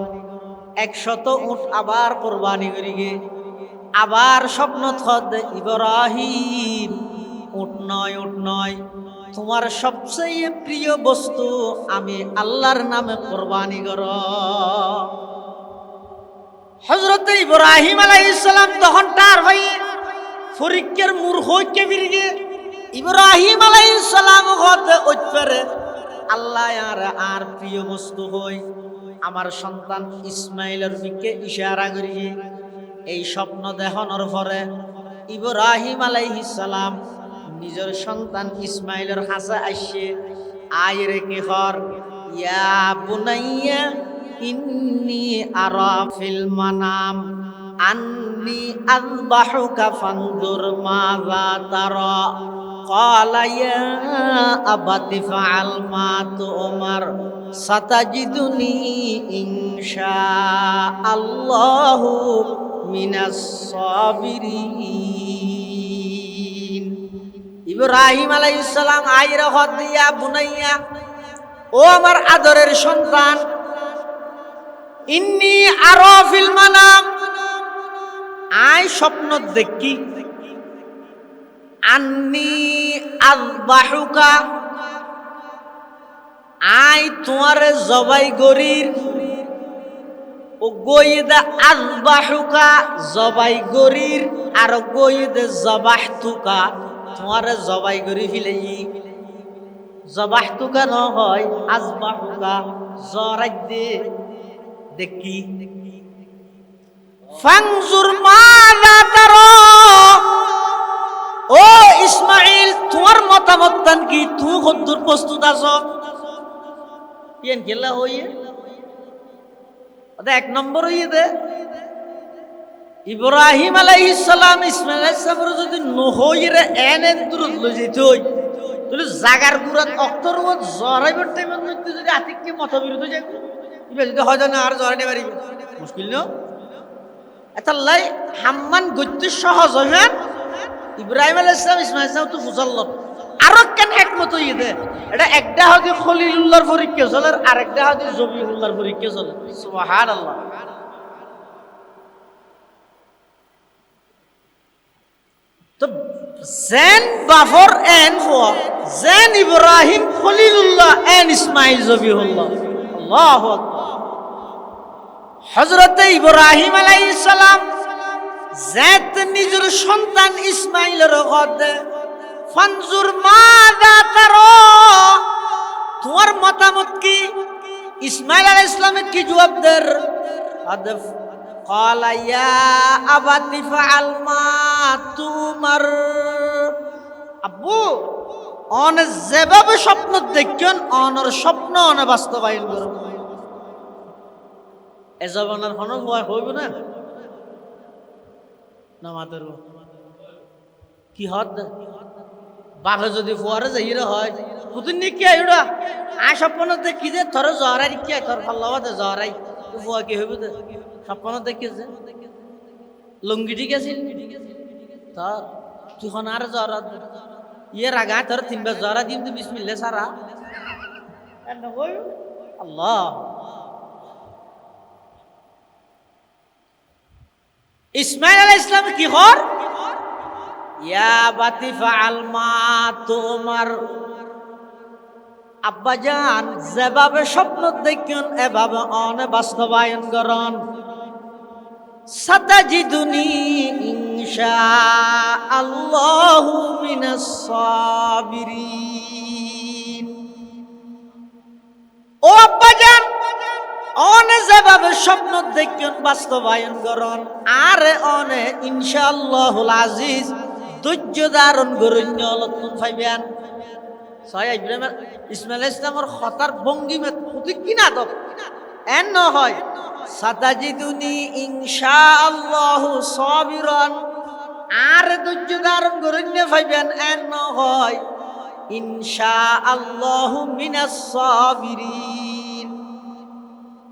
A: 100 উট আবার কুরবানি করি আবার স্বপ্ন থদ ইব্রাহিম উট নয় তোমার সবচেয়ে প্রিয় বস্তু আমি আল্লাহর নামে কুরবানি করো। হযরত ইব্রাহিম আলাইহিস সালাম তখন তার ভাই ফরিকের মূর্খ হইকে বিরগে ইব্রাহিম আলাইহিস সালাম হতে উঠপরে আল্লাহ আর প্রিয় বস্তু হই আমার সন্তান ইসমাইলের দিকে ইশারা করি। এই স্বপ্ন দেখানোর পরে ইব্রাহিম আলাইহিস সালাম নিজের সন্তান ইসমাইলের হাসে আসছে আয় রে কি হর ইয়া বুনাইয়া ইন্নী আরা ফিল মানাম আন্নী আযবাহুকা ফানজুর মাযা তারা ক্বালা ইয়া আবাতি ফাআল মা তুমার সাতাজিদুনি ইনশাআল্লাহু মিনাস সাবিরিন। ইব্রাহিম আলাইহিস সালাম আইরা হদ দিয়া বুনাইয়া, ও আমার আদরের সন্তান, ইন্নী আরা ফিল মানাম, আই স্বপ্ন দেখি, আন্নী আযবাহুকা, আই তোমারে জবাই গরির, ও গইদা আযবাহুকা জবাই গরির, আর গইদা জবাহতুকা তোমারে জবাই গরি ফিলাই। জবাহতুকা ন হয় আযবাহুকা, জরাই দে দেখি। ফানজুর মাযা তারা, ও ইসমাইল তোমার মতামত তান কি, তুমি কতদূর প্রস্তুত আছো? কেন গেলা হইয়ে এক নম্বর হইয়ে দে ইব্রাহিম আলাইহিস সালাম ইসমাইল আলাইহিস সালামের যদি নহইরে এনে দূরত লই যেত হই, তাহলে জাগার গুড়াত অক্তর মত জরাইবার টাইমের মধ্যে যদি আতিককে মতবিরোধ হয়ে যায়, ইবা যদি হয় না আর জরাইতে পারি মুশকিল ন। এতাল্লাই হাম্মান গতি সহজ হইবেন ইব্রাহিম আলাইহিস সালাম ইসমাইল সালাম তো ফুজাল্ল আরো কেন একমত হইয়ে দে। এটা একটা হদি খলিলুল্লাহর পরীক্ষা চলে, আর একটা হদি জবিহুল্লাহর পরীক্ষা চলে। সুবহানাল্লাহ। তো জেন বাফর এন ফোয়া, জেন ইব্রাহিম খলিলুল্লাহ এন ইসমাইল জবিহুল্লাহ। আল্লাহু আকবার। হযরতে ইব্রাহিম আলাইহিস সালাম জাত নিজের সন্তান ইসমাইলের গদে, ফানজুর মাযা তারা, তোমার মতামত কি? ইসমাইল আলাইহিস সালামে কি জবাব দের? আদফ ক্বালা ইয়া আবাতি ফাআল মা তুমার, আব্বু অন যেভাবে স্বপ্ন দেখেন অনর স্বপ্ন অন বাস্তবায়ন করো। এ জবানার হন হইব না নামাদের কি হদ বাপে যদি ফুয়ারে যাইরে হয় কুতুন নি কি আইড়া আ স্বপ্ন দেখি যে তোর জহরাই কি তোর ভাল্লাবাদে জহরাই ফুয়া কি হইব দে স্বপ্ন দেখি যে লুঙ্গি ঠিক আছে তোর তুই আর জহরা ইয়ে রাগা তোর তিনবার জহরা দিন তুই বিসমিল্লাহ সারা আল্লাহ। ইসমাইল আলাইহিস সালাম কি কর? ইয়া বাতি ফাআল মা তুমার, আব্বাজান যেভাবে স্বপ্ন দেখেন এভাবে অনে বাস্তবায়ন করন। সাতাজিদুনি ইনশাআল্লাহু মিনাস সাবিরিন। ও আব্বাজান অনে যেভাবে স্বপ্ন দেখেন বাস্তবায়ন করন, আর অনে ইনশাআল্লাহুল আজিজ ধৈর্য ধারণ করুন লক্ষণ পাইবেন। ছয় ইব্রাহিম ইসমাইল ইসলামের হতার ভঙ্গিমে প্রতি কিনা তো এন হয় সাতাজিদুনি ইনশাআল্লাহু সাবিরান, আর ধৈর্য ধারণ করুন পাইবেন এন হয় ইনশাআল্লাহু মিনাস সাবিরিন।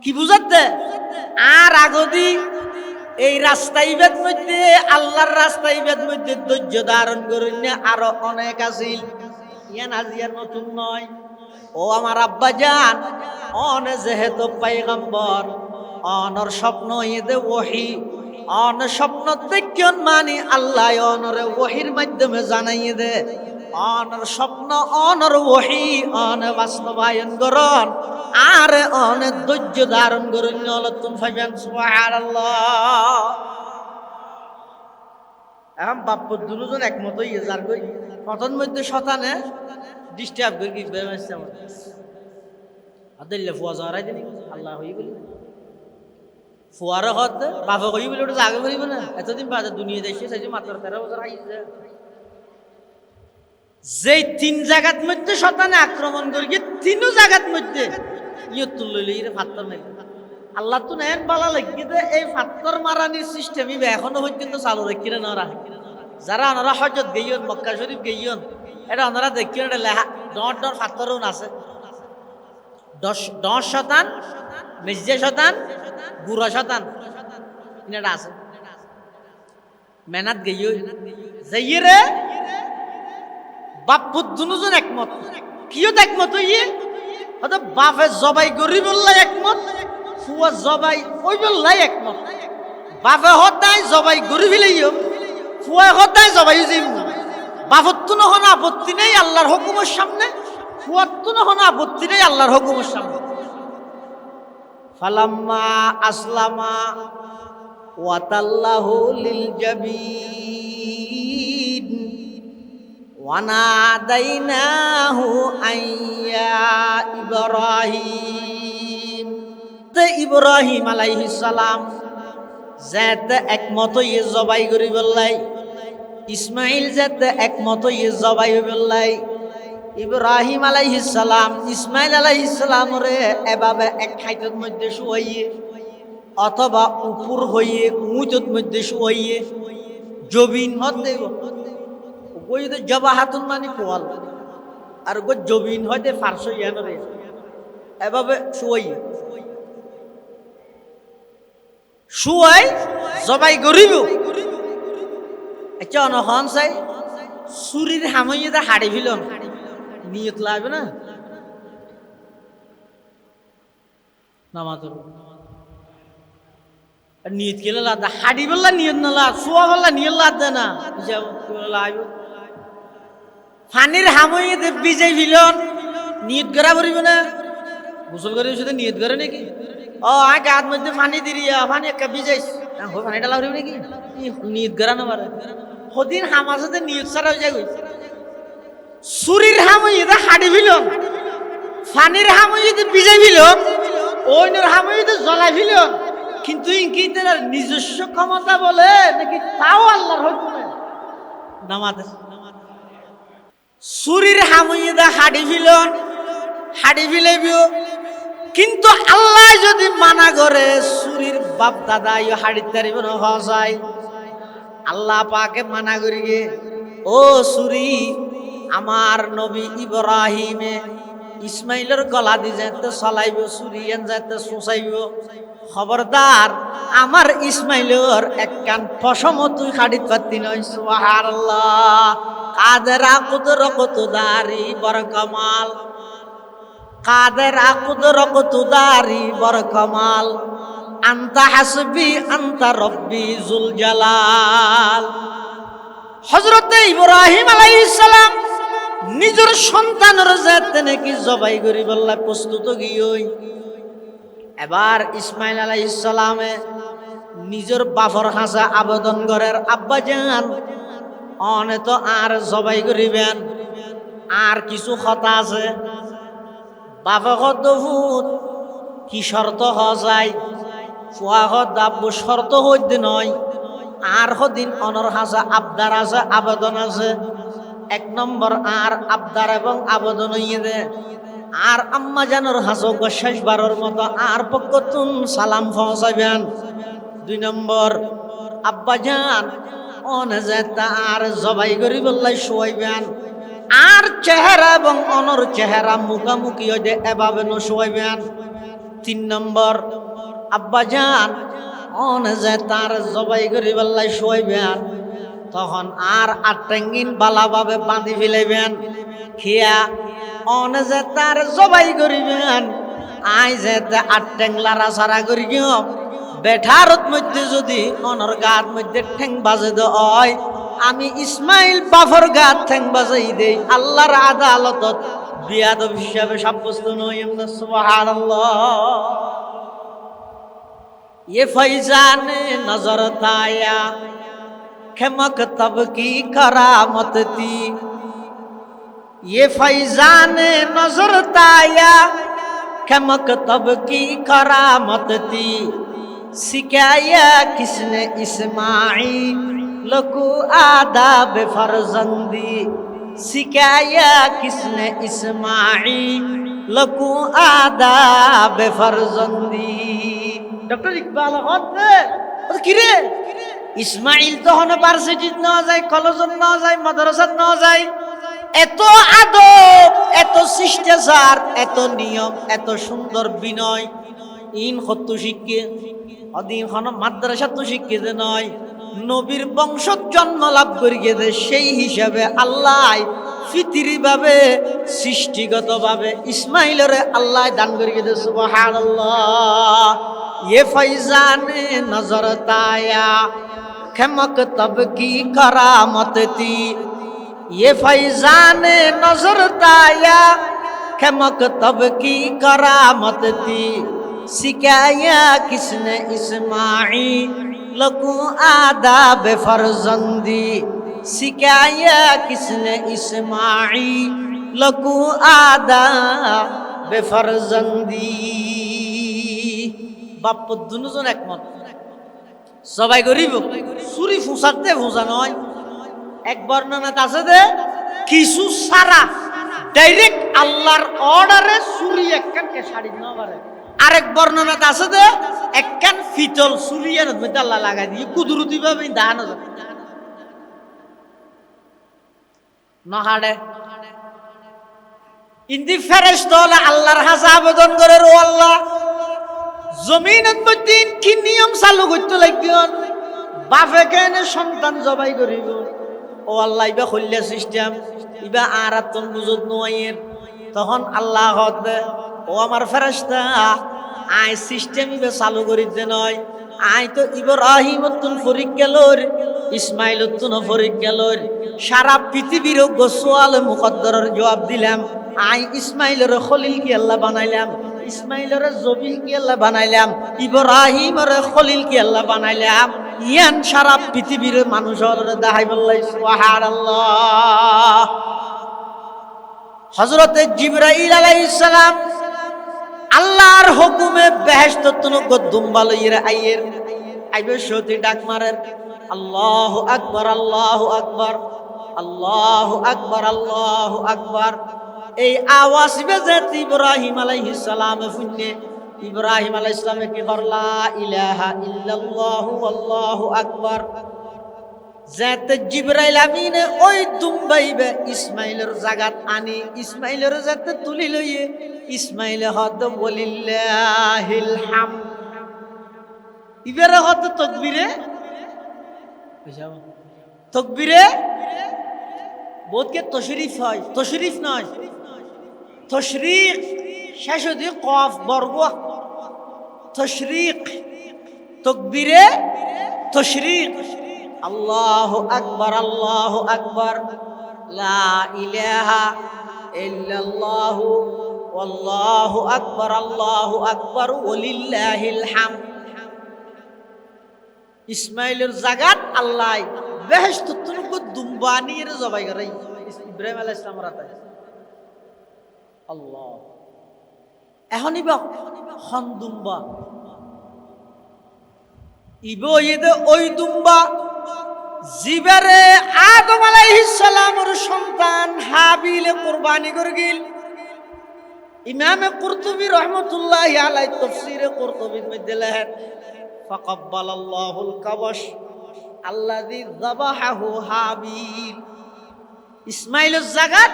A: কি বুঝাতে? আর আগদি এই রাস্তাইবেদ মধ্যে আল্লাহর রাস্তাইবেদ মধ্যে ধৈর্য ধারণ করুন আরো অনেক আছিল, ইয়ান আজিয়ার নতুন নয়। ও আমার আব্বা জান অনে যেহেতু পয়গম্বর অনর স্বপ্ন ইদে ওহী, অন স্বপ্ন দেখিয়ন মানি আল্লাহ অনরে ওহীর মাধ্যমে জানাইয়ে দে। অনর স্বপ্ন অনর ওহী অন বাস্তবায়ন করন, আর অনেক ধৈর্য ধারণ করুন নতুন পাইবেন। সুবহানাল্লাহ। এখন বাপ্প দুজন একমত হইয়ে যার কই পতন মধ্যে শতানে ডিস্টার্ব করে কি বেমাইছে আমার আদিল্লে ফুয়া জরাই দিনি আল্লাহ হই বলি ফুয়ারে হত বাবা কই বলি ওটা আগে করিব না। এতদিন বাদে দুনিয়া দেশে সাইছে মাত্র 13 বছর আইছে, যেই তিন জায়গার মধ্যে শতানে আক্রমণ করি তিনও জায়গার মধ্যে ইয়ত লইলে এর ফাত্তর নাই। আল্লাহ তো নেন বালা লাগি দে এই ফাত্তর মারানির সিস্টেম এখনো পর্যন্ত চালু রাখি না। যারা ওনারা হজরত গইয়ন মক্কা শরীফ গইয়ন এটা ওনারা দেখি এটা লেখা ডর ডর ফাত্তরও আছে 10 শতান মেজে শতান বুড়া শতান এটা আছে মেহনত গেই যাইয়ে রে বাপ পুত দুজন একমত কিও একমত হইয়ে হয়তো বাপে জবাই গরি বললাই একমত ফুয়া জবাই ওই বললাই একমত বাপে হতাই জবাই গরি ফেলাইও ফুয়া হতাই জবাই যাইব বাপত তো নহন আপত্তি নেই আল্লাহর হুকুমের সামনে ফুয়াত তো নহন আপত্তি নেই আল্লাহর হুকুমের সামনে ফালাম্মা আসলামা ওয়াতাল্লাহু লিল জাবিন ওয়ানাদাইনাহু আইয়া ইব্রাহিম তে ইব্রাহিম আলাইহিস সালাম যাতে একমত হয়ে জবাই করি বললাই ইসমাইল যাতে একমত হয়ে জবাই বললাই ইব্রাহিম আলাইহিস সালাম ইসমাইল আলাইহিস সালাম রে এভাবে এক খাইতের মধ্যে শুয়াইয়ে অথবা উপর হইয়ে উঁচুর মধ্যে শুয়াইয়ে জবিন হত দেব ওই তো জবাহাতুন মানে পোয়াল আর গো জবিন হইতে ফারস ইয়ান রে এভাবে শুয়াইয়ে শুয়াই জবাই করিব আচ্ছা অনহন চাই চুরির হামইয়ে হাড়ি ফিল নিয়ত লাগবে না নামাজ নিয়ত কেলে লাদ হাড়ি বললা নিয়ত না লাদ শুয়া বললা নিয়ত লাদ দে না ফানির হামইয়ে বিজয় ফিলন নিয়ত করা পড়িব না গোসল করে শুধু নিয়ত করে নাকি ও আগে হাত মধ্যে পানি দিরিয়া পানি একটা বিজাইস পানিটা লাভ নাকি নিয়ত করা না পারে সদিন হামার সাথে নিয়ত ছাড়া হয়ে যায় চুরির হামইয়ে হাড়ি ফিলন ফানির হামইয়ে বিজয় ফিলন ওইনের হামইয়ে জ্বলাই ফিলন কিন্তু ইনকি তার নিজস্ব ক্ষমতা বলে নাকি তাও আল্লাহর হুকুমে নামাজ চুরির হামইয়ে হাড়ি ফিলন হাড়ি ফিলাইবিও কিন্তু আল্লাহ যদি মানা করে চুরির বাপ দাদা ইয়ে হাড়ির তারিব না হওয়া যায় আল্লাহ পাকে মানা করি গে ও চুরি আমার নবী ইব্রাহিমে ইসমাইলের গলা দি যেতে চলাইব চুরিয়ান যেতে চুচাইব খবরদার আমার ইসমাইলের এক কান পশম তুই হাড়িত পাতি নয় সুবহানাল্লাহ কাদের আকুদর কত দারি বড় কামাল কাদের আকুদর কত দারি বড় কামাল আন্তা হাসবি আন্তা রব্বি জুল জালাল হযরতে ইব্রাহিম আলাইহিস সালাম নিজের সন্তানের যাতে নাকি জবাই করি বললা প্রস্তুত গিয়েই এবার ইসমাইল আলাইহিস সালামে নিজের বাপর হাসা আবেদন করের আব্বা জান অনে তো আর জবাই করিবেন আর কিছু কথা আছে বাবা কত ভূত কি শর্ত হওয়া যায় ফুয়াহত দাব্য শর্ত হইতে নয় আর হদিন অনর হাসা আবদার আছে আবেদন আছে এক নম্বর আর আবদার এবং আবেদন হইয়ে দে আর আম্মা জানোর হাসো শেষবারের মতো আর পক্ষতুন সালাম পৌঁছাবেন 2 নম্বর আব্বা জান অনে যেতে আর জবাই করি বললাই শোয়াইবেন আর চেহারা এবং অনর চেহারা মুখামুখি হইতে এভাবে নশোয়াইবেন 3 নম্বর আব্বা জান অনে যে তার জবাই করি বললাই শোয়াইবেন তখন আর আট্টাঙ্গিন বালাভাবে বাঁধি ফেলাইবেন খিয়া অনে যে তার জবাই করিবেন আই যেতে আট্টাং লারা সারা করি গিয়ে বেঠারত মধ্যে যদি অনর গাত মধ্যে ঠেং বাজে দেয় আমি ইসমাইল বাফর গাত ঠেং বাজাই দেই আল্লাহর আদালতত বিয়াদব হিসাবে সাব্যস্ত নই সুবহানাল্লাহ ये फैजान नजर ताया खमक तब की करामत थी ये फैजान नजर ताया खमक तब की करामत थी सिखाया किसने इस्माइल को आदाब फरजंदी सिखाया किसने इस्माइल को आदाब फरजंदी ডক্টর ইকবাল কিরে ইসমাইল তখন ভার্সিটিত নেওয়া যায় কলেজত নেওয়া যায় মাদ্রাসাত নেওয়া যায় এত আদব, এত শিষ্টাচার, এত নিয়ম, এত সুন্দর বিনয় ইন হত্তু শিক্ষে অদিন হন মাদ্রাসা তো শিক্ষে যে নয়, নবীর বংশ জন্ম লাভ করি গেছে। সেই হিসাবে আল্লাহ ফিতরিভাবে সৃষ্টিগতভাবে ইসমাইলরে আল্লাহ দান করি গেছে। সুবহানাল্লাহ। ये फैजान नजर ताया खमक तब की करामत थी, ये फैजान नजर ताया खमक तब की करामत थी, सिखाया किसने इस्माइल को आदाब फरजंदी, सिखाया किसने इस्माइल को आदाब फरजंदी। বাপ দুজন একমত, সবাই গরিব চুরি ফুসাতে ফুসা নয়। এক বর্ণনাতে আছে যে কিছু সারা ডাইরেক্ট আল্লাহর অর্ডারে চুরি একখানকে শাড়ি না পারে। আরেক বর্ণনাতে আছে যে একখান ফিতল চুরিয়ার মধ্যে আল্লাহ লাগাই দিয়ে কুদরতি ভাবে দাহানো যায় নহাড়ে। ইন্দি ফেরেশতা হলে আল্লাহর কাছে আবেদন করে, ও আল্লাহ জমিনত মধ্যে কি নিয়ম চালু করতে লাগবেন, বাপে কেন সন্তান জবাই করিব। ও আল্লাহ ইবা হল্লা সিস্টেম, ইবা আর আত্মন বুঝত নয়ের। তখন আল্লাহ হতে, ও আমার ফেরেশতা আই সিস্টেম ইবা চালু করিতে নয়, আই তো ইব্রাহিম তুন পরীক্ষা লর, ইসমাইল তুন পরীক্ষা লর, সারা পৃথিবীর গোসওয়াল মুকদ্দরের জবাব দিলাম। আই ইসমাইলের খলিল কি আল্লাহ বানাইলাম, ইসমাইলের জবিল কি আল্লাহ বানাইলাম, ইব্রাহিমের খলিল কি আল্লাহ বানাইলাম। ইয়ান সারা পৃথিবীর মানুষ হলরে দেখাই বললাই। সুবহানাল্লাহ। হযরতে জিবরাইল আলাইহিস সালাম আল্লাহর হুকুমে বেহেশত তুনক দুম্বা লইরা আইয়ের আইবে সতি ডাক মারের, আল্লাহু আকবার, আল্লাহু আকবার, আল্লাহু আকবার, আল্লাহু আকবার। এই আওয়াজ বেজে ইব্রাহিম আলাইহিস সালাম শুনে ইব্রাহিম আলাইহিস সালামে কি করলা, ইলাহা ইল্লাল্লাহু আল্লাহু আকবার। যাতে জিবরাইল আমিনে ওই দুম্বাইবে ইসমাইলের জাগাত আনি ইসমাইলের যাতে তুলি লইয়ে ইসমাইল হদ ওয়ালিল্লাহিল হামদ। ইবারে হদ তাকবীরে তাকবীরে বোধকে তশরিফ হয়, তশরিফ নয় তশরিক, শেষ দিয়ে কফ বর্গ তশরিক, তাকবীরে তশরিক। আল্লাহু আকবার, আল্লাহু আকবার, লা ইলাহা ইল্লাল্লাহু আল্লাহু আকবার, আল্লাহু আকবার, ওয়ালিল্লাহিল হামদ। ইসমাইলের জাগাত আল্লাহ বেহেশত তুনক দুম্বানির জবাই করে ইব্রাহিম আলাইহিস সালাম রাতায় আল্লাহ। এখনই বা হন দুম্বা ইবো ইদে ওই দুম্বা জিবারে আদম আলাইহিস সালামের সন্তান হাবিলে কুরবানি করে গিল। ইমামে কুরতুবী রাহমাতুল্লাহি আলাইহি তাফসীরে কুরতুবীর মধ্যে লেখেন, ফাকাব্বালাল্লাহুল কাবাশ আল্লাযী যাবাহাহু হাবিল। ইসমাইলের জাগাত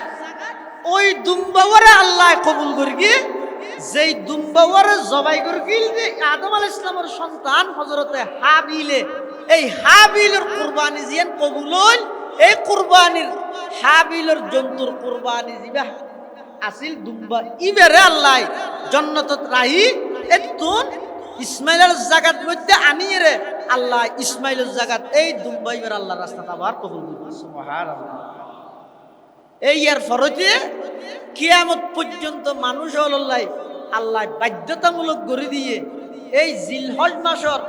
A: ওই দুম্বাওয়ারে আল্লাহ কবুল করে গিয়ে যেই দুম্বাওয়ারে জবাই করে গিল যে আদম আলাইহিস সালামের সন্তান হযরতে হাবিলে, এই হাবিলের কুরবানি জিয়ান কবুল হল। এই কুরবানির হাবিলের জন্তুর কুরবানি জিবা আসিল দুম্বা, ইবারে আল্লাহ জান্নাতত রাহি এতুন ইসমাইলের জাগাত মধ্যে আনিয়ে রে আল্লাহ ইসমাইলের জাগাত এই দুম্বা ইবার আল্লাহ রাস্তা আবার কবুল করবে। সুবহানাল্লাহ। এই এর ফরজে কিয়ামত পর্যন্ত মানুষ হল্লাই আল্লাহ বাধ্যতামূলক করে দিয়ে এই জিলহজ মাসের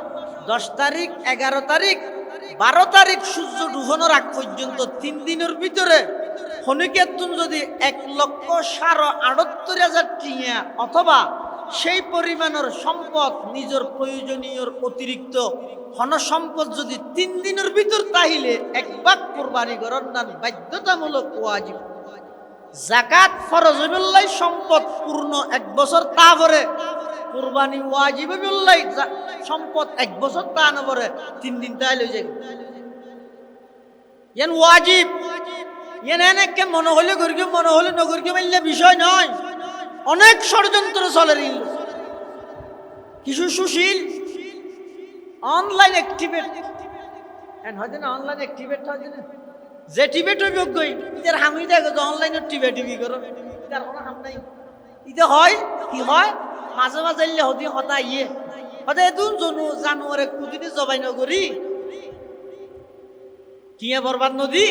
A: 10 তারিখ, 11 তারিখ, 12 তারিখ সূর্য ডুবানোর আগ পর্যন্ত 3 দিনের ভিতরে হনিকেতুন যদি 1,68,000 টিয়া অথবা সেই পরিমাণের সম্পদ নিজের প্রয়োজনীয় অতিরিক্ত হন সম্পদ যদি 3 দিনের ভিতর তাইলে একবার কুরবানি করার নাম বাধ্যতামূলক ওয়াজিব। যাকাত ফরজ হইবল্লাই সম্পদ পূর্ণ 1 বছর তারপরে কুরবানি ওয়াজিব হইবল্লাই সম্পদ 1 বছর তা না পরে 3 দিন তাইলে যায় ইয়ান ওয়াজিব। এনে মনে হলে গরিব মনে হলে নগরকে মাইলে বিষয় নয়, অনেক ষড়যন্ত্র চলে। কিছু সুশীল অনলাইন অ্যাক্টিভেট হয়তো না, অনলাইন অ্যাক্টিভেট হয়তো না, যে টিভেট হইব গই ইতার হামি দেখো যে অনলাইনে টিভি করো, ইতার কোনো হাম নাই। ইতে হয় কি হয়, মাঝে মাঝে হদি হতা হতে এদুন জানুয়ারে কুদিনে জবাই নগরী টিয়া বরবাদ নদী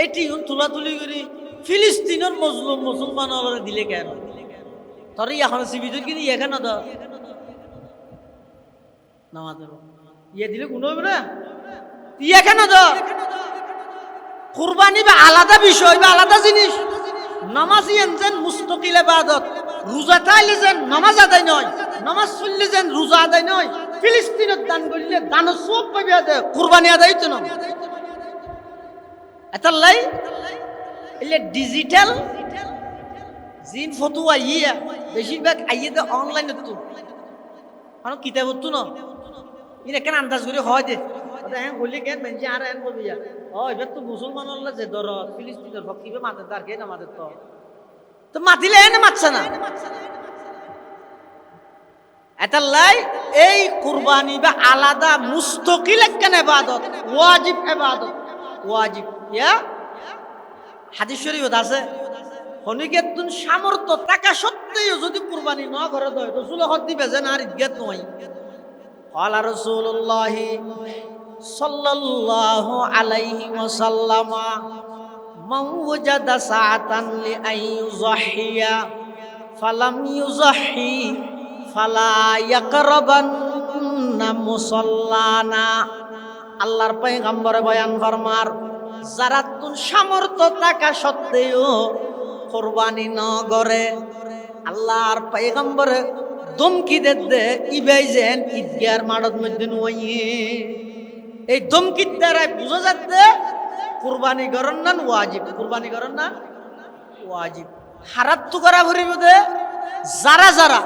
A: এটি তুলাতুলি করি ফিলিস্তিনের মজলুম মুসলমান দিলে কেন তোর এখন সিবিদ কিন্তু এখানে দ নামাজের ইয়ে দিলে কোনো হবে না, ইয়ে কেন দ কুরবানি বা আলাদা বিষয় বা আলাদা জিনিস। নামাজ যেন মুস্তকিল ইবাদত, রোজা তাইলে যেন নামাজ আদায় নয়, নামাজ পড়লে যেন রোজা আদায় নয়, ফিলিস্তিনের দান করলে দান সব পাবে আদায়, কুরবানি আদায় তো নয়। এতাল্লাই এলে ডিজিটাল জিন ফতুয়া বেশিরভাগ আইয়ে অনলাইনে তো কারণ কিতাবত তো না ইন কেন আন্দাজ করে হয় দে হ্যাঁ বললি কেন মেনছে আর এন বলবি এবার তো মুসলমান যে ধর ফিলিস্তিনের ভক্তি মাতে তার কে না মাতে তো মাতিলে এনে মাতছে না। এতাল্লাই এই কুরবানি বা আলাদা মুস্তকিল একখান ইবাদত, ওয়াজিব ইবাদত, ওয়াজিব। ইয়া হাদিস শরীফত আছে হনিকের তুন সামর্থ্য টাকা সত্ত্বেও যদি কুরবানি না করে দেয় রাসূল হদ দিবে যেন আর ইজ্জত নয়। ক্বালা রাসূলুল্লাহ সাল্লাল্লাহু আলাইহি ওয়াসাল্লাম মান ওয়াজাদা সাআতান লিআইয়ুযহিয়া ফালাম ইউযহি ফালা ইয়াকরাবান্না মুসাল্লানা। আল্লাহর পয়গম্বর বয়ান ফরমার যারা তুন সামর্থ্য টাকা সত্ত্বেও কুরবানি ন করে আল্লাহর পয়গম্বর দমকি দে ইবাই যেন ঈদগার মাঠের মধ্যে নুয়ে। এই দমকির দ্বারা বুঝা যাচ্ছে কুরবানি করেন না ওয়াজিব, কুরবানি করেন না ওয়াজিব। হারাত তো করা ভরিব দে যারা যারা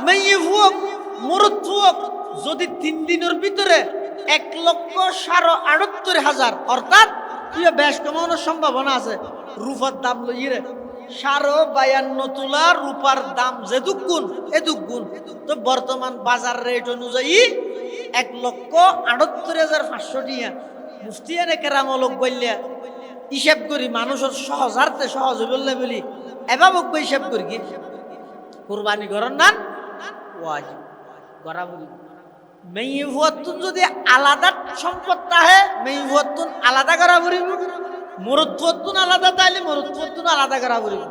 A: মেয়ে হুক মরদ হুক যদি 3 দিনের ভিতরে 1,68,000 অর্থাৎ ইয়ে বেশ কমানোর সম্ভাবনা আছে। রূপার দাম লইয়ে 52 তোলা রূপার দাম যে দুগুণ এ দুগুণ, তো বর্তমান বাজার রেট অনুযায়ী 1,78,500 টিয়া। মুফতিয়ানে কেরামলক বললে হিসাব করি মানুষের সহজার্থে সহজ বললে বলি এবার হিসাব করি কি কুরবানি করেন না ওয়াজিব করা বলি। মেয়ে ভুয়াতুন যদি আলাদা সম্পদ তাহে মেয়ে ভুয়াতুন আলাদা করা বলিব, মরদ ভুয়াতুন আলাদা তাইলে মরদ ভুয়াতুন আলাদা করা বলিব।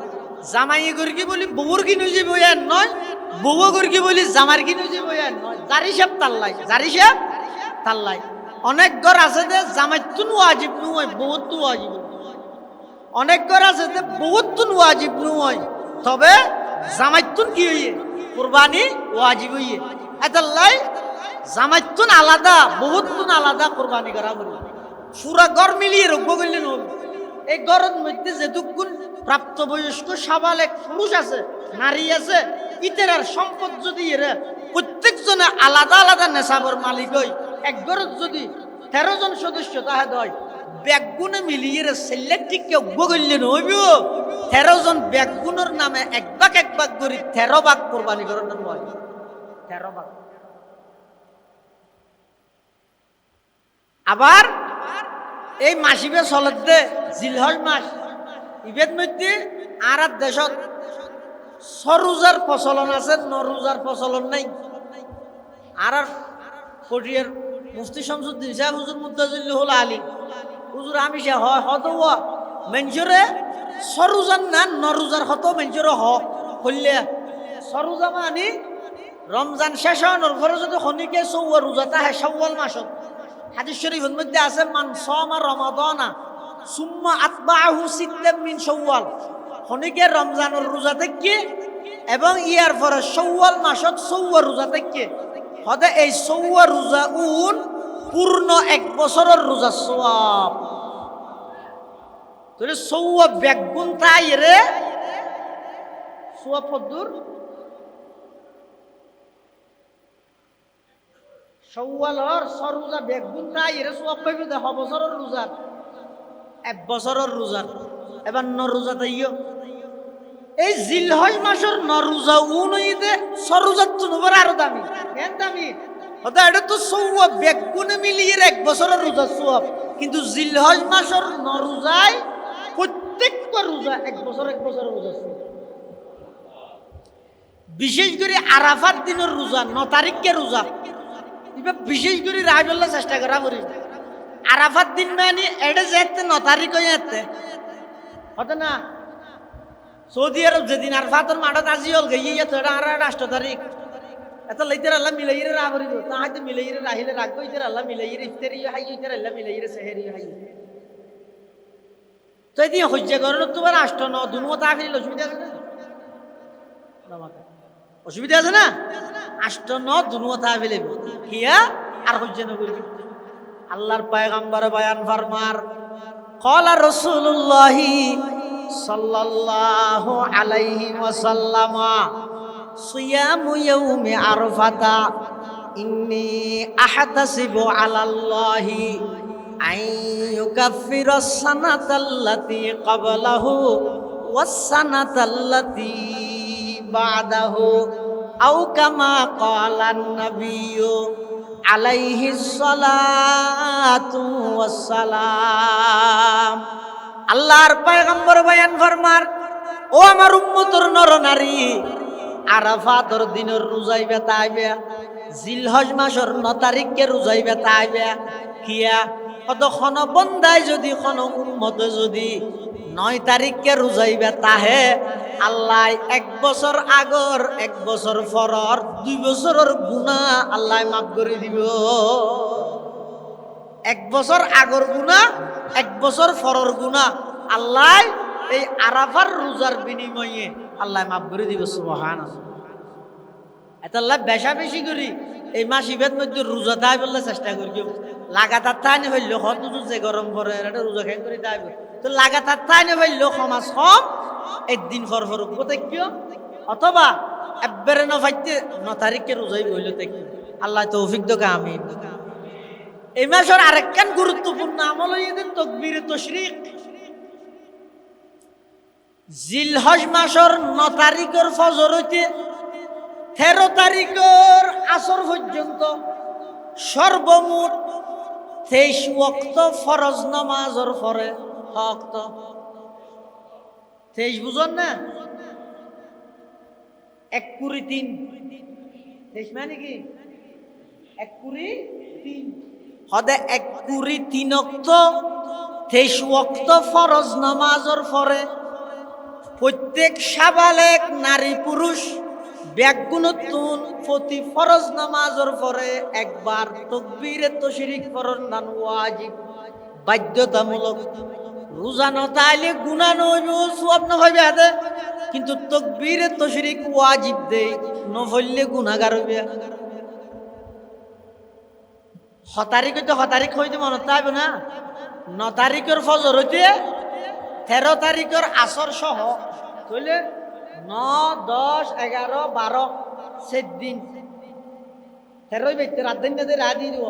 A: জামাই গরকি বলি বউর কি নই যাবো এর নয়, বউ গরকি বলি জামার কি নই যাবো এর নয়। জারি সাহেব তাল্লাই, জারি সাহেব তাল্লাই। অনেক ঘর আছে যে জামাইতুন ওয়াজিব নয় বহুত ওয়াজিব, অনেক ঘর আছে যে বহুতুন ওয়াজিব নয় তবে জামাইতুন কি হইয়ে কুরবানি ওয়াজিব হইয়ে। এতাল্লাই জামাইতুন আলাদা বহুতুন আলাদা কুরবানি করা বলি। পুরা ঘর মিলিয়ে রোগ্য করলেন হল। এই ঘরের মধ্যে যেটুকুন প্রাপ্তবয়স্ক সাবালেক পুরুষ আছে নারী আছে ইতেরার সম্পদ যদি এরা প্রত্যেকজনে আলাদা আলাদা নেশাবর মালিক হয়, এক ঘরের যদি 13 জন সদস্য তাহে দয় ব্যাগগুনে মিলিয়ে সিলেক্টিক কেউ করলেন হইব 13 জন ব্যাগগুনের নামে এক ভাগ করি 13 ভাগ কোরবানি করার নয় 13 ভাগ। আবার এই মাসিবে চলত দে জিলহজ মাস ইবের মধ্যে আর দেশত সরোজার প্রচলন আছে, নরোজার প্রচলন নাই। আর পটিয়ার মুফতি শামসুদ্দিন সাহেব হুজুর মুদ্দাজুল আলী হুজুর আমি সে হয় হত মেঞ্জরে সরোজার না নরোজার হত মেঞ্জরে হইলে সরোজা মানে রমজান শেষ হওয়ার পরে যদি শনিকে চৌয়া রোজা তাহে শাওয়াল মাসত। হাদিস শরীফের মধ্যে আছে মান সামা রমাদানা সুম্মা আতবাহু সিত্তাম মিন শাওয়াল। শনিকে রমজানের রোজা থেকে এবং ইয়ার পরে শাওয়াল মাসত চৌয়া রোজা থেকে হদে এই চৌয়া রোজা পূর্ণ 1 বছরের রোজা সওয়াব। তাহলে চৌয়া ব্যাগুণ তাই রে সওয়াব কদ্দুর শাওয়ালর সরোজা ব্যাগুণ তাই রে সওয়াব পাইবে 10 বছরের রোজা 1 বছরের রোজা। এবার নরোজা তাইও এই জিলহজ মাসের নরোজা উনইতে সরোজার তুনবার আরো দামি কেন দামি হয়তো এটা তো সওয়াব বেগুনে মিলিয়ে এক বছরের রোজা সওয়াব কিন্তু জিলহজ মাসের নরোজায় প্রত্যেকটা রোজা এক বছরের রোজা সওয়াব বিশেষ করে আরাফাত দিনের রোজা 9 তারিখকে রোজা এবার বিশেষ করে রাজল্লা চেষ্টা করা করি আরাফাত দিন মানে এটা যেতে 9 তারিখ হয়ে যেতে হতো না সৌদি আরব যেদিন আরাফাতের মাঠত আজি হল গিয়ে যেত এটা আর 8 তারিখ এত লাইতে আল্লাহ মিলাইরে রাবরিব তা হয়তো মিলাইরে রাহিলে রাখবো ইতার আল্লাহ মিলাইরে ইফতারি হাই ইতার আল্লাহ মিলাইরে সেহরি হাই তো এদিন হজ্জা করেন তোমার 8 9 দুনো তাফিল অসুবিধা আছে না অসুবিধা আছে না 8 9 দুনো তাফিল কিয়া আর হজ্জা না করবি আল্লাহর পয়গম্বর বয়ান ফরমার ক্বালা রাসূলুল্লাহি সাল্লাল্লাহু আলাইহি ওয়াসাল্লাম সিয়ামু ইয়াউমি আরাফাতা ইন্নী আহতাসিবু আলাল্লাহি আন ইউকাফিরাস সানাতাল্লাতী ক্বাবলাহু ওয়াস সানাতাল্লাতী বা'দাহু আও কামা ক্বালান নাবিয়্যু আলাইহিস সালাতু ওয়াস সালাম আল্লাহর পয়গম্বর বয়ান ফরমার ও আমার উম্মতের নরনারী আরাফাতের দিনের রোজাইবে তাইবে জিলহজ মাসের 9 তারিখকে রোজাইবে তাইবে কিয়া কতক্ষণ বন্দায় যদি কোন উম্মতে যদি 9 তারিখকে রোজাইবে তাহে আল্লাহ 1 বছর আগর 1 বছর পরর 2 বছরের গুনাহ আল্লাহ মাফ করে দিব 1 বছর আগর গুনাহ 1 বছর পরর গুনাহ আল্লাহ এই আরাফার রোজার বিনিময়ে আল্লাহ মাফ করে দিব সুবহানাল্লাহ এত আল্লাহ বেশা বেশি করি এই মাস ইবাদ মধ্যে রোজা তাই বললে চেষ্টা করিও লাগাতার তাই হইল হত যে গরম পড়ে এটা রোজা খাই করে তাই তো লাগাতার তাই হইল সমাজ কম একদিন পর পর কোথায় কিও অথবা একবারে না ফাইতে 9 তারিখে রোজাই হইল দেখি আল্লাহ তৌফিক দোকা আমিন এই মাসের আরেকখান গুরুত্বপূর্ণ আমল হইছে তাকবীরে তাশরিক জিলহজ মাসের 9 তারিখের ফজর হইতে 13 তারিখের আসর পর্যন্ত সর্বমোট 23 ওয়াক্ত ফরজ নামাজের পরে ওয়াক্ত 23 বুঝুন না 1 কুড়ি 3 23 মানে কি 1 কুড়ি 3 হদে 1 কুড়ি 3 ওয়াক্ত 23 ওয়াক্ত ফরজ নামাজের পরে প্রত্যেক সাবালেক নারী পুরুষ ব্যাগুণতুন প্রতি ফরজ নামাজের পরে একবার তাকবীরে তাশরিক পড়ন নান ওয়াজিব বাধ্যতামূলক রোজা না তাইলে গুনাহ নইব সওয়াব না হইবে হাতে কিন্তু তাকবীরে তাশরিক ওয়াজিব দেই না হইলে গুনাহগার হইবে 6 তারিখ হইতে মনে তাইব না 9 তারিখের ফজর হইতে 13 তারিখের আসর সহ তাহলে 9 10 11 12 7 দিন 13 বেতে রাত দিন না রাতি দিব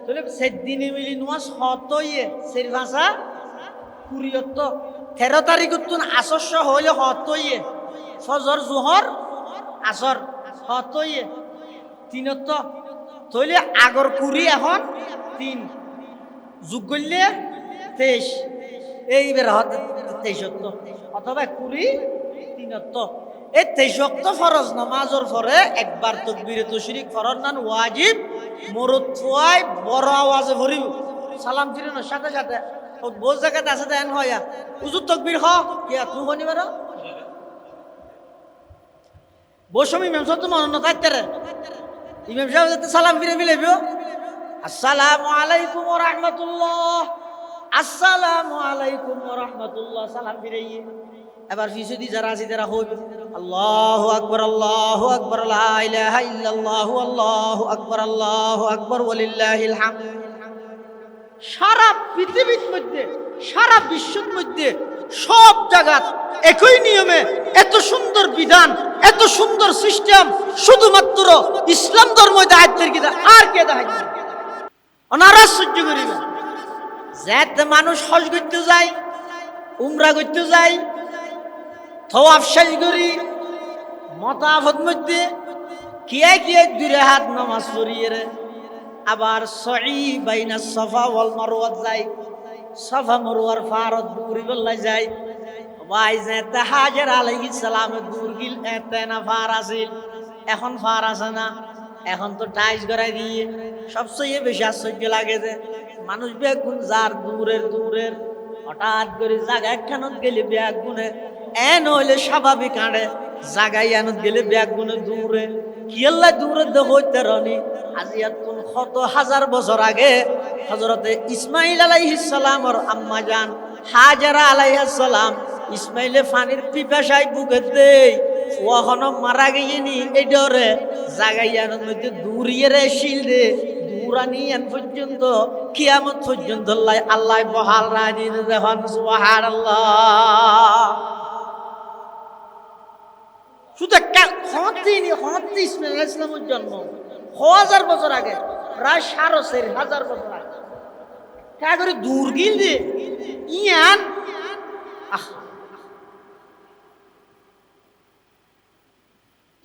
A: তাহলে 7 দিনে মিলি নামাজ হতইয়ে সের ভাষা 20 13 তারিখের তুন আসর সহ হইলে হতইয়ে ফজর জোহর আসর হতইয়ে 3 তাহলে আগর 20 এখন 3 যোগ করলে 23 এইবার হতে 23 অথবা 20 3 এই 23 ফরজ নামাজের পরে একবার তাকবীরে তাশরিক ফরজ নান ওয়াজিব মুরুদ ফুয়াই বড় আওয়াজে ভরিব সালাম ফিরানোর সাথে সাথে বহু জায়গাতে আছে দেন হইয়া উজু তাকবীর হ কিয়া তুই হনিবার বসমি ইমাম সাহেব তো মনে থাকতে রে ইমাম সাহেব যাতে সালাম ফিরে মিলাইব আসসালামু আলাইকুম ওয়া রাহমাতুল্লাহ আসসালামু আলাইকুম ওয়া রাহমাতুল্লাহ সালাম ফিরাইয়ে এবার ফিসুদি যারা আছে তারা হইবে আল্লাহু আকবার লা ইলাহা ইল্লাল্লাহু আল্লাহু আকবার ওয়ালিল্লাহিল হামদ সারা পৃথিবীর মধ্যে সারা বিশ্বের মধ্যে সব জায়গা একই নিয়মে এত সুন্দর বিধান এত সুন্দর সিস্টেম শুধুমাত্র ইসলাম ধর্ম দায়িত্বের কি আর কে দায়িত্ব অনারা সহ্য করিবে যেতে মানুষ হজ করতে যায় উমরা করতে যাই, তওয়াফ শেষ করি, মতাফত মধ্যে কিয়ে কিয়ে 2 রাকাত নামাজ পড়িয়ে রে আবার সঈ বাইনা সাফা ওয়াল মারওয়া যাই, সাফা মারওয়ার ফারত দূরি বল্লাই যাই। ভাই যে হাজের আলাইহিস সালামের দূর গিল এতে না ফার আছিল, এখন ফার আছে না, এখন তো টাইস করাই দিয়ে। সবচেয়ে বেশি আশ্চর্য লাগে যে মানুষ বেগুন যার দূরের দূরের হঠাৎ করে জায়গা একখানত গেলে ব্যাগ গুনে এন হইলে স্বাভাবিক আড়ে জায়গায় এনত গেলে ব্যাগ গুনে দূরে কি আল্লাহ দূরে হইতে রনি। আজি কোন কত হাজার বছর আগে হযরতে ইসমাইল আলাইহিস সালামের আম্মা জান হাজারা আলাইহিস সালাম ইসমাইলে পানির পিপাসায় বুকে দেই ওখানে মারা গিয়েনি এই ডরে জাগাইয়ানোর মধ্যে দূরিয়ে রে শিল রে দূরানি এন পর্যন্ত কিয়ামত পর্যন্ত আল্লাহ বহাল রাজি দেখুন সুবহানাল্লাহ। শুধু একটা হতে ইসমাইল আলাইহিস সালামের জন্ম 1000 বছর আগে, প্রায় 4,500 বছর আগে কা করে দূর গিল রে ইয়ান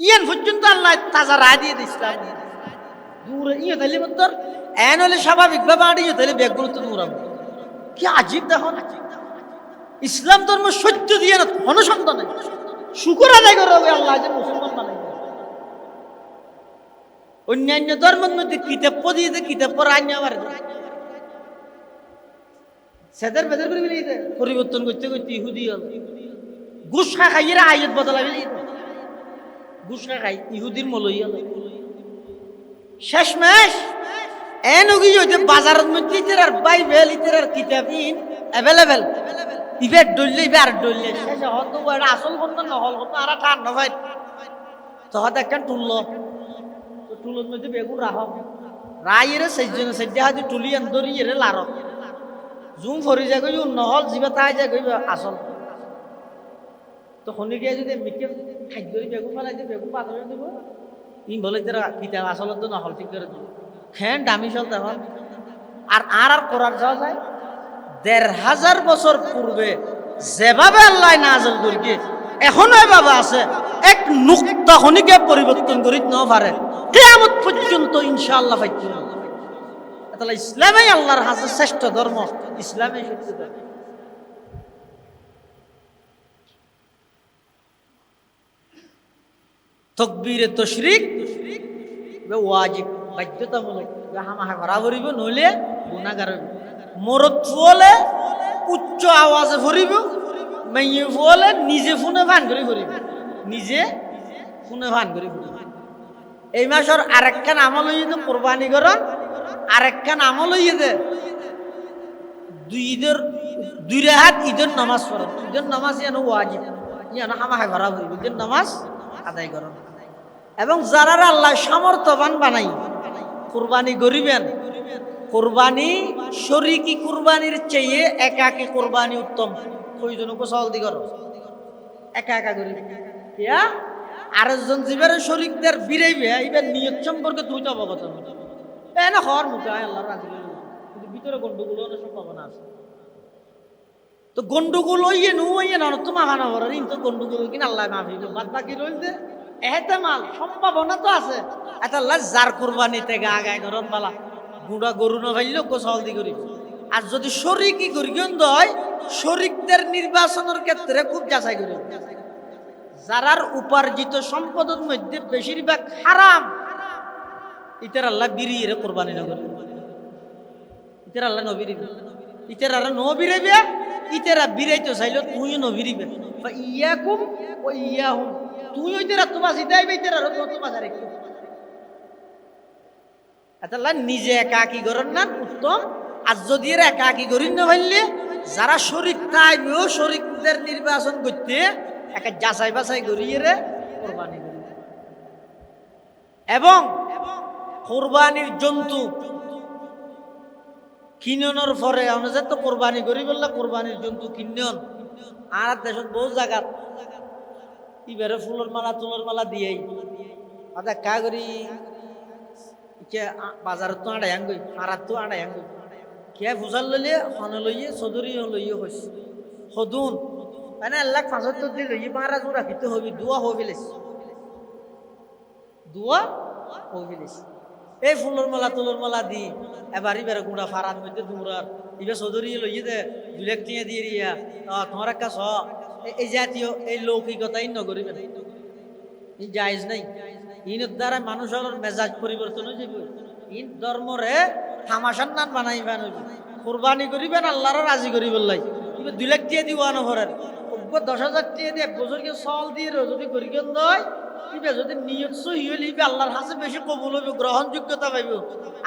A: ইয়ান পর্যন্ত আল্লাহ তাজা রায় দিয়ে দিছিলাম দূরে ইয়ে তাইলে মতর এন হলে স্বাভাবিক ভাবে আড়িয়ে তাইলে ব্যাগগুলো তো দূরাম। কি আজীব দেখুন, ইসলাম ধর্ম সত্য দিয়ে না অনুসন্ধান নেই, শুকর আদায় করে আল্লাহ যে মুসলমান বানাই। অন্যান্য ধর্মের মধ্যে কিতাব পড়িয়ে কিতাব পড়া আন্য আবার সেদের বেদের করে পরিবর্তন করতে করতে ইহুদি হল, ঘুষ খাইয়ে আয়ত বদলাবে, ঘুষ খাই ইহুদির মলই হল শেষমেশ এন হইতে বাজারের মধ্যে ইতার বাইবেল ইতার কিতাব অ্যাভেলেবেল ইবের ডললে ইবে আর ডললে শেষে হতো এটা আসল বন্ধ নহল হতো আর টান নভাই তখন একখান তুললো টুলোর মধ্যে বেগুন রাহ রাইয়ের সেজনে সেজে হাতে টুলি আন দরিয়ে লার জুম ফরি যায় গই নহল জিবা তাই যায় গই আসল তো খনি গিয়ে যদি মিকে খাদ্য বেগুন ফেলাই দিয়ে বেগুন পাথরে দিব ই বলে তারা কিতাব আসল তো নহল ঠিক করে দিব হ্যাঁ দামি চল তখন আর আর করার যাওয়া যায় ১৫০০ বছর পূর্বে যেভাবে আল্লাহ নাযিল করিয়ে এখনো এভাবে আছে, এক নুকতা খনিকে পরিবর্তন করি ন পারে কিয়ামত পর্যন্ত ইনশাআল্লাহ পাইতো না। তাহলে ইসলামই আল্লাহর কাছে শ্রেষ্ঠ ধর্ম, ইসলামই সত্য ধর্ম। তাকবীরে তাশরিক ওয়াজিব বাধ্যতামূলক, হামাহা করা পড়িব, নইলে গুনাহগার হইব। মরদ ফুলে উচ্চ আওয়াজে ফুরিব, মেয়ে ফুলে নিজে ফোনে ভান করে ফুরিব, নিজে ফোনে ভান করে ফুরিব। এই মাসের আরেকখান আমল হইয়ে যে কোরবানি করন, আরেকখান আমল হইয়ে যে দুই রাকাত ঈদের নামাজ পড়েন। ঈদের নামাজ যেন ওয়াজিব, যেন হামাহা করা পড়িব, ঈদের নামাজ আদায় করন। এবং যারা আল্লাহ সামর্থ্যবান বানাই কুরবানি করিবেন, কুরবানি শরীকি কুরবানির চেয়ে একাকী কুরবানি উত্তম। কইজনকে সওয়াল দি করো একা একা করি ইয়া আরেকজন জীবের শরীকদের বিরাইবে এবার নিয়ত সম্পর্কে তুই তো অবগত এ না হওয়ার মুখে আল্লাহ রাজি কিন্তু ভিতরে গন্ডগোল হওয়ার সম্ভাবনা আছে। তো গন্ডগোল হইয়ে নু হইয়ে না তো মাখানো হওয়ার কিন্তু গন্ডগোল কিনা আল্লাহ মাফি বাদ বাকি রইল এহতেমাল সম্ভাবনা তো আছে। এটা আল্লাহ যার কুরবানি থেকে আগায় গরম বালা গুড়া গরু না ভাইল গোসল দি করি। আর যদি শরীকি করি কিন্তু হয় শরীকদের নির্বাচনের ক্ষেত্রে খুব যাচাই করি, যারার উপার্জিত সম্পদের মধ্যে বেশিরভাগ হারাম ইতার আল্লাহ বিরিয়ে কোরবানি না করি, ইতার আল্লাহ নবিরিবে, ইতার আল্লাহ নবিরাইবে, ইতারা বিরাইতে চাইল তুইও নবিরিবে। ইয়াকুম ও ইয়াহুম, তুই ওই তেরা তোমার জিতাইবে, ইতারা তোমার একটু আল্লাহ নিজে একাকী করেন না উত্তম। আর যদি এরা একাকী করেন না ভাইলে যারা শরীক তাইবেও শরীকদের নির্বাচন করতে একা যাচাই বাছাই করিয়ে কোরবানি করি। এবং কোরবানির জন্তু কিননের পরে আমরা তো কোরবানি করি বললে কোরবানির জন্তু কিনন আর দেশত বহু জায়গাত ইবারে ফুলের মালা তুলোর মালা দিয়েই আদা কা করি বাজারত তো আড়াই আঙ্গুই পাড়াত তো আড়াই আঙ্গুই কে ফুসাল লইলে হনে লইয়ে চৌধুরী লইয়ে হয়েছে সদুন মানে আল্লাহ 75 দিন ই মারা জোড়া কিতে হবি দোয়া হবিলিস দোয়া হবিলিস এই ফুলের মালা তুলোর মালা দি এবার ইবার গুড়া ফারাত মধ্যে দুমরার ইবে চৌধুরী লইয়ে দে 2 লাখ টিয়া দিয়ে রিয়া তোমার একটা ছ এই জাতীয় এই লৌকিকতা ইন নগরিবেন ই জায়েজ নাই ইনের দ্বারা মানুষের মেজাজ পরিবর্তন হয়ে যাবে ইন ধর্মরে তামাশার নান বানাইবেন কুরবানি করিবেন আল্লাহর রাজি করিবেন লাই ইবে 2 লাখ টিয়া দিওয়া নহরের 10,000 টিয়া দিয়ে বছরকে সল দিয়ে যদি করিকেন দয় ইবে যদি নিয়ত সহি হইলে ইবে আল্লাহর কাছে বেশি কবুল হবে গ্রহণযোগ্যতা পাইব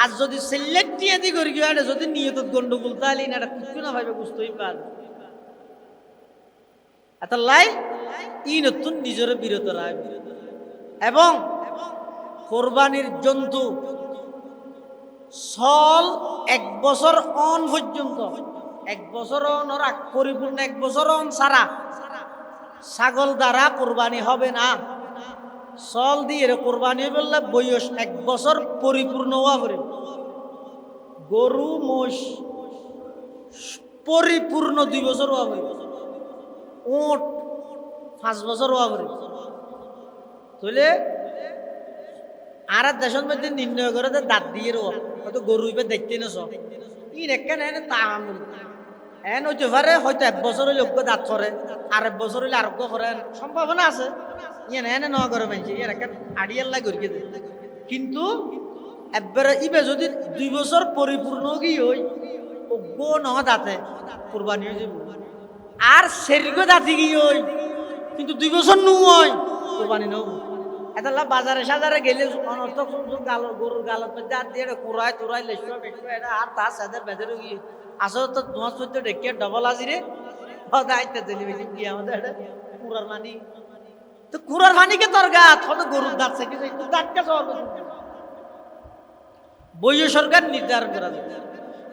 A: আর যদি সিলেক্ট টিয়া দি করি গিয়ে যদি নিয়তত গন্ডগোল তাহলে না এটা কিছু না পাইবে বুঝতেই পার এটা লাই ই নতুন নিজের বিরত রাখবে এবং কোরবানির জন্তু সল 1 বছর অন পর্যন্ত 1 বছর অন পরিপূর্ণ 1 বছর অন সারা ছাগল দ্বারা কোরবানি হবে না সল দিয়ে কোরবানি বললে বয়স 1 বছর পরিপূর্ণ হওয়া করে গরু মোষ পরিপূর্ণ 2 বছর হওয়া করে উট 5 বছর হওয়া করে তাহলে আর দেশের মধ্যে নির্ণয় করে দাঁত দিয়ে হয়তো গরু ইবে দেখতে না সব ইন একেন এনে তাহামুল এন হইতে পারে হয়তো 1 বছর হইলে দাঁত করে আর 1 বছর হইলে আরোগ্য করে সম্ভাবনা আছে ইয়ে এনে ন করে মানছে ইয়ার একটা আড়িয়াল্লা করিয়ে দেয় কিন্তু একবারে ইবে যদি 2 বছর পরিপূর্ণ গিয়ে হই অজ্ঞ ন দাঁতে কোরবানি হয়ে যাব আর সেরিগো দাঁতি গিয়ে হই কিন্তু 2 বছর নু হয় কোরবানি নব এটা বাজারে সাজারে গেলে অনর্থক গরুর গালত মধ্যে আর দিয়ে কুড়াই তুরাই লেসুয়া বেসুয়া এটা আর তার সাদের বেঁধে গিয়ে আসলে তো তোমার চোদ্দ ডেকে ডবল আজিরে দায়িত্ব চলি বেশি গিয়ে আমাদের এটা কুড়ার মানি তো কুড়ার মানিকে তোর গাত হয়তো গরুর দাঁত থেকে দাঁতকে বই সরকার নির্ধারণ করা যায়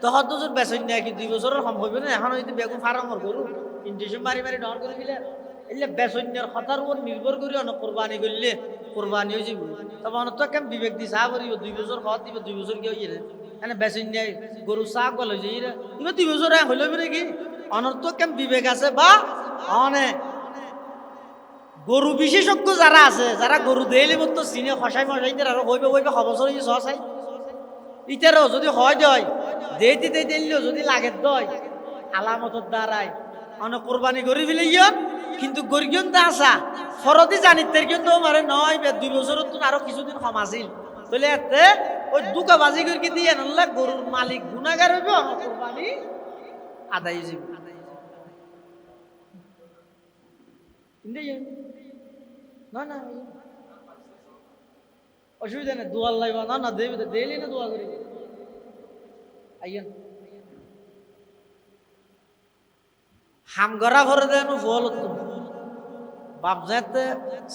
A: তো হয়তো তোর বেসন নেয় কি 2 বছরের কম হইবে না এখন হয়তো বেগুন ফার্মর গরু ইনজেকশন মারি মারি ডর করে দিলে এলে বেসন্যার কথার উপর নির্ভর করি অনেক কোরবানি করলে কোরবানি হয়ে যাব তবে অনেক তো কেমন বিবেক দিয়ে চাহ করিব 2 বছর খাওয়া দিব 2 বছর কি হইয়ে এনে বেসন্যায় গরু চাহ গল হয়ে যাই এবার 2 বছর হইল কি অনর্থ কেমন বিবেক আছে বা অনেক গরু বিশেষজ্ঞ যারা আছে যারা গরু দেইলে মতো চিনে খসাই মশাইতে আর হইবে হইবে খবছর হয়ে সসাই ইতারও যদি হয় দয় দেইতে দিলেও যদি লাগে দয় আলামতর দ্বারায় অনেক কোরবানি করি ফেলে ইয়ন কিন্তু গরিয়ন দা আসা ফরদি জানিতের কিন্তু মারে নয় 2 বছরত তো আরো কিছুদিন কম আছিল তাহলে এতে ওই দুকা বাজি করে দিয়ে নলে গরুর মালিক গুনাহগার হইব আমার কোরবানি আদায় হয়ে যাবে না না অসুবিধা নেই দোয়া লাইব না না দেবে দেইলে না দোয়া করি আইয়েন হামগরা ভরে দেন ফল বাপ যাতে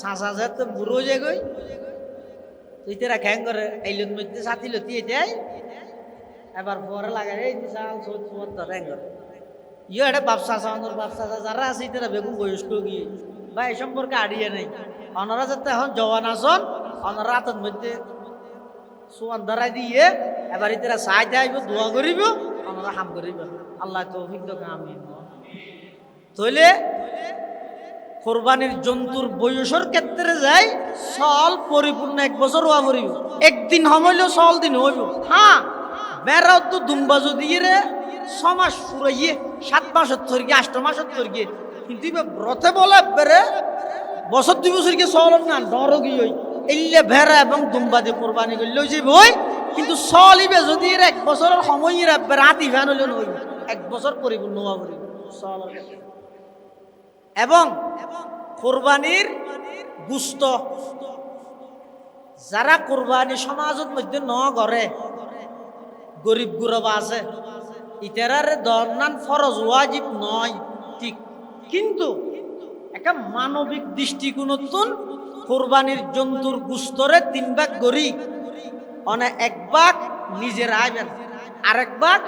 A: সাঁচা যাতে বুড়ো যে গই তুই তেরা খ্যাং করে আইলের মধ্যে সাথী লতি এটাই এবার পরে লাগাই এই চাল সোচ সোচ ধরে করে ইয়ে এটা বাপসা সাউন্ডর বাপসা যারা আছে তারা বেগুন বয়স্ক গিয়ে বা এই সম্পর্কে আড়িয়ে নেই অনারা যাতে এখন জওয়ান আসন অনারা হাতের মধ্যে সোয়ান ধরাই দিয়ে এবার তারা সাহায্য আইব দোয়া করিব অনারা হাম করিব আল্লাহ তৌফিক দাও আমিন তাহলে কোরবানির জন্তুর বয়সের ক্ষেত্রে যায় সল পরিপূর্ণ 1 বছর হওয়া পড়িব একদিন হইলেও সল দিন হইব হ্যাঁ বেড়াও তো দুম্বা যদি রে 6 মাস ফুরাইয়ে 7 মাসের থরকে 8 মাসের থরকে কিন্তু ব্রতে বলে বেড়ে বছর 2 বছর কি সল না ডর গিয়ে এলে ভেড়া এবং দুম্বা দিয়ে কোরবানি করলে যে বই কিন্তু সলিবে যদি 1 বছরের সময় রাতি ভ্যান হইলে নই 1 বছর পরিপূর্ণ হওয়া পড়িব সলের এবং কোরবানির গুস্ত যারা কোরবানি সমাজের মধ্যে ন করে গরিব গুরবা আছে ইতারারে দরনান ফরজ ওয়াজিব নয় ঠিক কিন্তু একটা মানবিক দৃষ্টিকোণতন কোরবানির জন্তুর গুস্তরে 3 ভাগ গরি অনে 1 ভাগ নিজের আইবেন আরেক ভাগ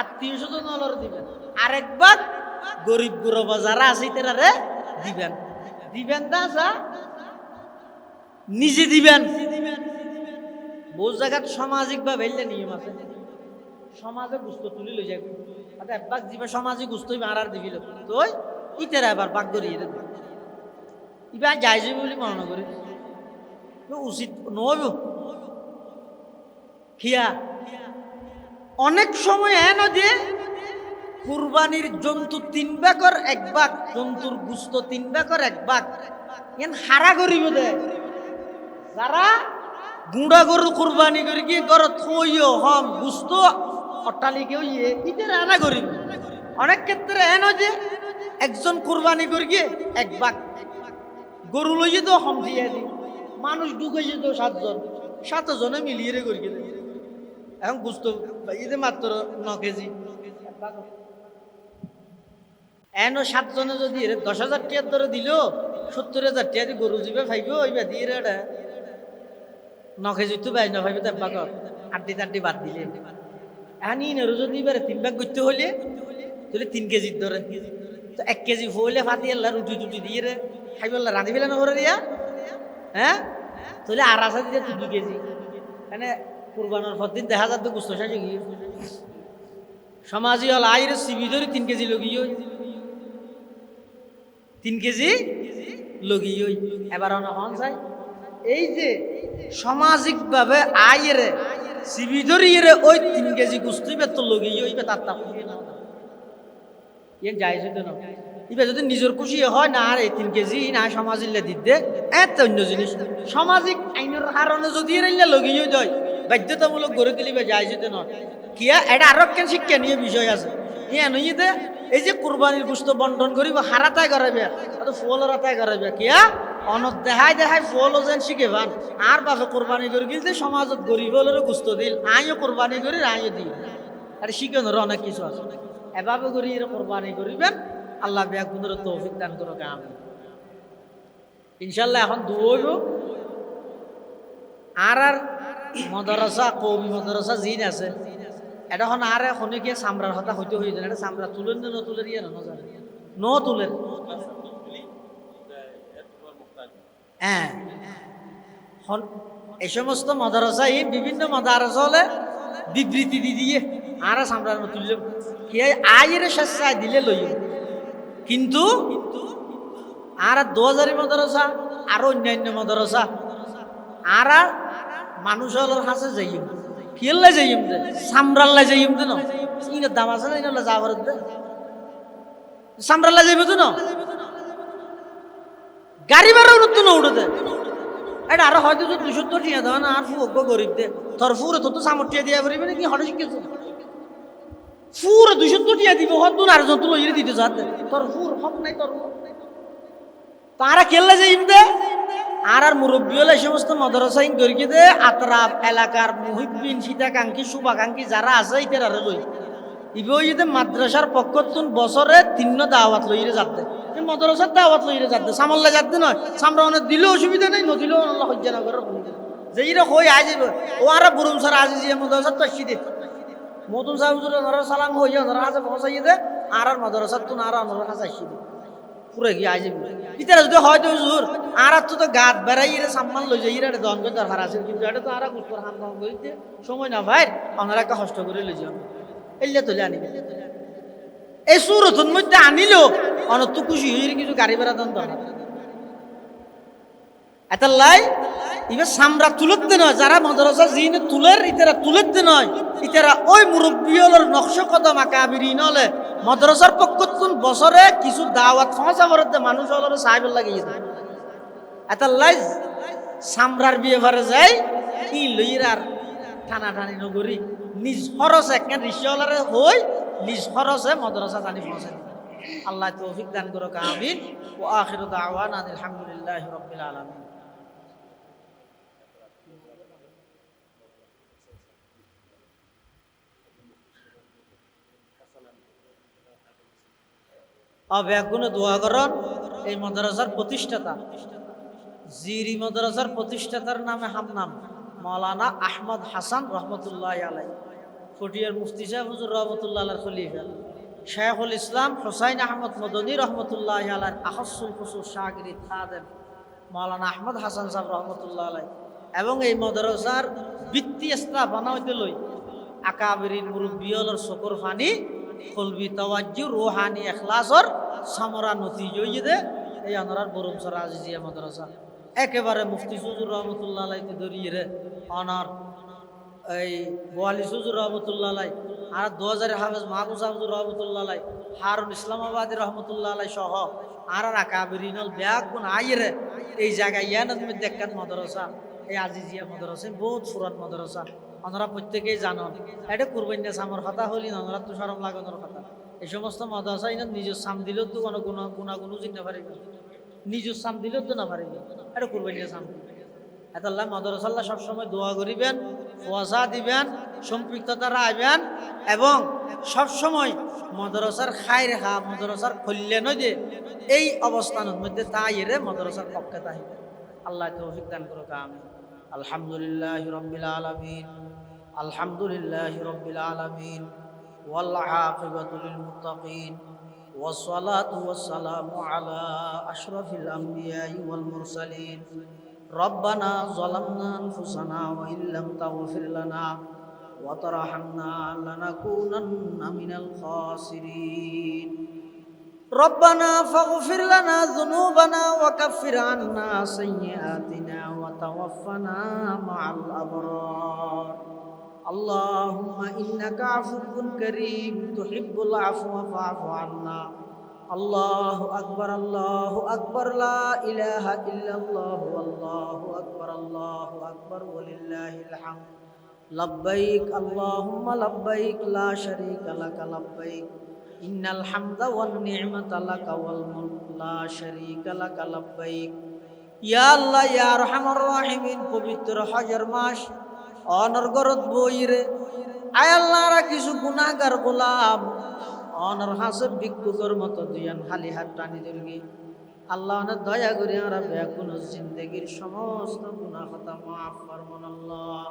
A: আত্মীয় স্বজন দিবেন আরেক ভাগ গরিব গুরবা যারা আছে তারা দিবেন দিবেন দাসা নিজে দিবেন বহু জায়গাত সামাজিক ভাবে নিয়ম আছে সমাজে গুস্ত তুলি লই যাবে আচ্ছা একবার দিবে সমাজে গুস্তই মারার দিবিল তো ইতারা আবার বাক ধরিয়ে দেবে ইবা যাইছে বলে মনে করি উচিত নব খিয়া অনেক সময় এন যে কুরবানির জন্তু 3 ভাগের 1 ভাগ জন্তুর গুস্ত 3 ভাগের 1 ভাগ এন হারা করিব দে যারা গুঁড়া গরু কুরবানি করি কি গর থইও হম গুস্ত অট্টালিকেও ইয়ে ইদের আনা করিব অনেক ক্ষেত্রে এন যে একজন কুরবানি করি কি 1 ভাগ গরু লইয়ে তো হম দিয়ে দি মানুষ ঢুকেছে তো 7 জনে মিলিয়ে করি গেলে এখন গুস্ত ইদে মাত্র 9 কেজি এন 7 জনে যদি 10,000 টাকা ধরে দিল 70,000 টাকা দিয়ে গরু জিবে খাইব ওইবা দিয়ে রে 9 কেজি তো বাই না ভাইবে তার বাগর আড্ডি বাদ দিলে এখন ইনেরও যদি এবারে 3 ভাগ করতে হলে তাহলে 3 কেজির ধরে তো 1 কেজি হইলে ফাটি আল্লাহ রুটি টুটি দিয়ে রে খাইব আল্লাহ রাঁধি ফেলে না করে দিয়া হ্যাঁ তাহলে আর আসা দিয়ে 2 কেজি মানে কুরবানোর পর দিন দেখা যাচ্ছে গুস্ত শেষ গিয়ে সমাজী হল আইরে সিবি ধরে 3 কেজি লগিয়ে 3 কেজি লগিয়ে এবার হন চাই এই যে সামাজিক ভাবে আইরে সিবি ধরিয়ে ওই 3 কেজি গুস্ত তো লগিয়ে ওইবে তার তাপ ইয়ে যাই যদি না ইবে যদি নিজের খুশি হয় না আর এই 3 কেজি না সমাজিলে দিতে এত অন্য জিনিস সামাজিক আইনের কারণে যদি এরাইলে লগিয়ে দেয় বাধ্যতামূলক গড়ে দিলিবে যাই যদি নয় কিয়া এটা আরো কেন শিক্ষা নিয়ে বিষয় আছে ইয়ে নইতে এই যে কুরবানির গোশত বন্টন করিব হারাতাই করাবে অত ফল রাতাই করাবে কিয়া অনত দেখাই ফল যেন শিখে ভান আর বাপে কুরবানি করে গিলতে সমাজত গরিব হলেরও গোশত দিল আইও কুরবানি করি আইও দিই আর শিখানোর অনেক কিছু আছে এভাবে করি এরা কুরবানি করিবেন আল্লাহ ব্যাগুনের তৌফিক দান করো আমি ইনশাল্লাহ এখন দুইব আর মাদ্রাসা কওমি মাদ্রাসা জিন আছে এটা হন আর এখনই কি চামড়ার কথা হইতে হয়ে যায় এটা চামড়া তুলেন না তুলের ইয়ে না জানে তুলেন হ্যাঁ এই সমস্ত মাদ্রাসায় বিভিন্ন মাদ্রাসা হলে বিবৃতি দিয়ে আর চামড়ার তুললে কি আয়ের স্বেচ্ছায় দিলে লই কিন্তু আর 2000 মাদ্রাসা আর অন্যান্য মাদ্রাসা আর মানুষ হলের হাসে যাইম কিল্লা যাইম দে সামরাল্লা যাইম দে না ইনের দাম আছে না ইনলা যাবার দে সামরাল্লা যাইব তো না গাড়ি ভাড়া উঠতো না উঠতে এটা আর হয়তো 270 টিয়া দাও না আর ফুক গরিব দে তোর ফুরে তো সামর্থ্য দিয়া পারিবে নাকি হঠাৎ শিখেছে ফুরে 270 টিয়া দিব হত আর যত লইরে দিতে যাতে তোর ফুর হক নাই তোর তারা কেল্লা যাইম দে আর মুরব্বী হলে এই সমস্ত মাদ্রাসাইন করি দে আতরাফ এলাকার মুহিব্বিন সীতাকাঙ্ক্ষী শুভাকাঙ্ক্ষী যারা আছে ইতারা লই ইবে মাদ্রাসার পক্ষতুন বছরে 3 দাওয়াত লইরে যাতে এই মাদ্রাসার দাওয়াত লইরে যাতে সামল্লা যাতে নয় সামরা অনেক দিলেও অসুবিধা নেই নদিলেও আল্লাহ হজ্জা না করে যেইরা কই আই যাবে ও আর বুরুম স্যার আজি যে মাদ্রাসার তশিদে মতুন সাহেব হুজুর ওনারা সালাম হইয়া ওনারা হাতে পৌঁছাইয়ে দে আর মাদ্রাসার তুন আর ওনারা হাসাইছি পুরো গিয়ে আই যাবে ইতারা যদি হয়তো হুজুর আর তো গাত বেড়াইয়ে সম্মান লই যাই এটা দন করে দরকার আছে কিন্তু এটা তো আর গুস্তর হাম দাম করিতে সময় না ভাই ওনারা একটা কষ্ট করে লই যাও এলে তো জানি এই সুরতুন মধ্যে আনিলেও অনত খুশি হয়ে কিছু গাড়ি ভাড়া দাম দরকার এত লাই এবার সামরা তুলতে নয় যারা মাদ্রাসা জিনে তুলের ইতারা তুলতে নয় ইতারা ওই মুরব্বিয়লের নকশ কদম আকাবিরি নলে মাদ্রাসার পক্ষতুন বছরে কিছু দাওয়াত ফাঁসা করতে মানুষ হলের সাহেব লাগিয়ে দেয় এত লাই সামরার বিয়ে ভরে যায় কি লইরার টানাটানি নগরী নিজ খরচে একখান রিক্সাওয়ালারে হই নিজ খরচে মাদ্রাসা জানি পৌঁছে আল্লাহ তৌফিক দান করুক আমিন ওয়া আখিরু দাওয়ানা আলহামদুলিল্লাহি রাব্বিল আলামিন ব্যাগুনে দোয়া করন এই মাদ্রাসার প্রতিষ্ঠাতা জিরি মাদ্রাসার প্রতিষ্ঠাতার নামে হামনাম মাওলানা আহমদ হাসান রহমতুল্লাহ আলাই ফটিয়ার মুফতি সাহেব হুজুর রহমতুল্লাহ আলার খলিফা শেখুল ইসলাম হোসাইন আহমদ মদনী রহমতুল্লাহ আলাই আহসুল খুসুর শাহগিরিদ খাদেম মাওলানা আহমদ হাসান সাহেব রহমতুল্লাহ আলাই এবং এই মাদ্রাসার ভিত্তি স্থাপনা হইতে লই আকাবিরিন মুরব্বিয়লর শকর ফানি কলবি তাওয়াজ্জু রুহানি ইখলাসর সামরা নতি জইয়ে দে এই আনারার বরমসর আজিজিয়া মাদ্রাসা একেবারে মুফতি সুজুর রহমতুল্লাহ আলাইকে ধরিয়ে রে অনার এই বোয়ালি সুজুর রহমতুল্লাহ আলাই আর 2000 হাফেজ মাহবুব সাহুজুর রহমতুল্লাহ আলাই হারুন ইসলামাবাদী রহমতুল্লাহ আলাই সহ আর আকাবিরিনল ব্যাগ কোন আইরে এই জায়গায় ইয়ানত মধ্যে একখান মাদ্রাসা এই আজিজিয়া মাদ্রাসা বহুত পুরান মাদ্রাসা ওনারা প্রত্যেকেই জানন এটা কুরবানিয়া সামর কথা হলি না ওনারা তো শরম লাগানোর কথা এই সমস্ত মাদ্রাসা ইনার নিজের সাম দিলেও তো কোনো গুণাগুণ চিনতে পারিবে নিজের সাম দিলেও তো না পারিবে এটা কুরবানিয়া সাম এতাল্লাহ মাদ্রাসাল্লাহ সবসময় দোয়া করিবেন ওয়াজা দিবেন সম্পৃক্ততা রাখবেন এবং সবসময় মাদ্রাসার খাই রেখা মাদ্রাসার কল্যাণ যে এই অবস্থানের মধ্যে তাইরে মাদ্রাসার পক্ষে তাই আল্লাহ তৌফিক দান করুক আমিন আলহামদুলিল্লাহ রাব্বিল আলামিন আলহামদুলিল্লাহ রাব্বিল আলামিন ওয়াল আকিবাতু লিল মুত্তাকিন والصلاة والسلام على أشرف الأنبياء والمرسلين ربنا ظلمنا أنفسنا وإن لم تغفر لنا وترحمنا لنكونن من الخاسرين ربنا فاغفر لنا ذنوبنا وكفر عنا سيئاتنا وتوفنا مع الأبرار اللهم إنك عفو كريم تحب العفو فاعف عنا الله أكبر لا إله إلا الله والله أكبر ولله الحمد لبيك اللهم لبيك لا شريك لك لبيك إن الحمد والنعمة لك والملك لا شريك لك لبيك يا الله يا أرحم الراحمين পবিত্র হজের মাস অনর্গরত বইরে আয় আল্লাহরা কিছু গুনাহগার গোলাম অনর হাসব ভিক্ষুকের মতো দুইয়ান খালি হাত টানি ধরবি আল্লাহ অনেক দয়া করে আমরা ব্যাকুল জিন্দগির সমস্ত গুনাহ খাতা মাফ ফরমান আল্লাহ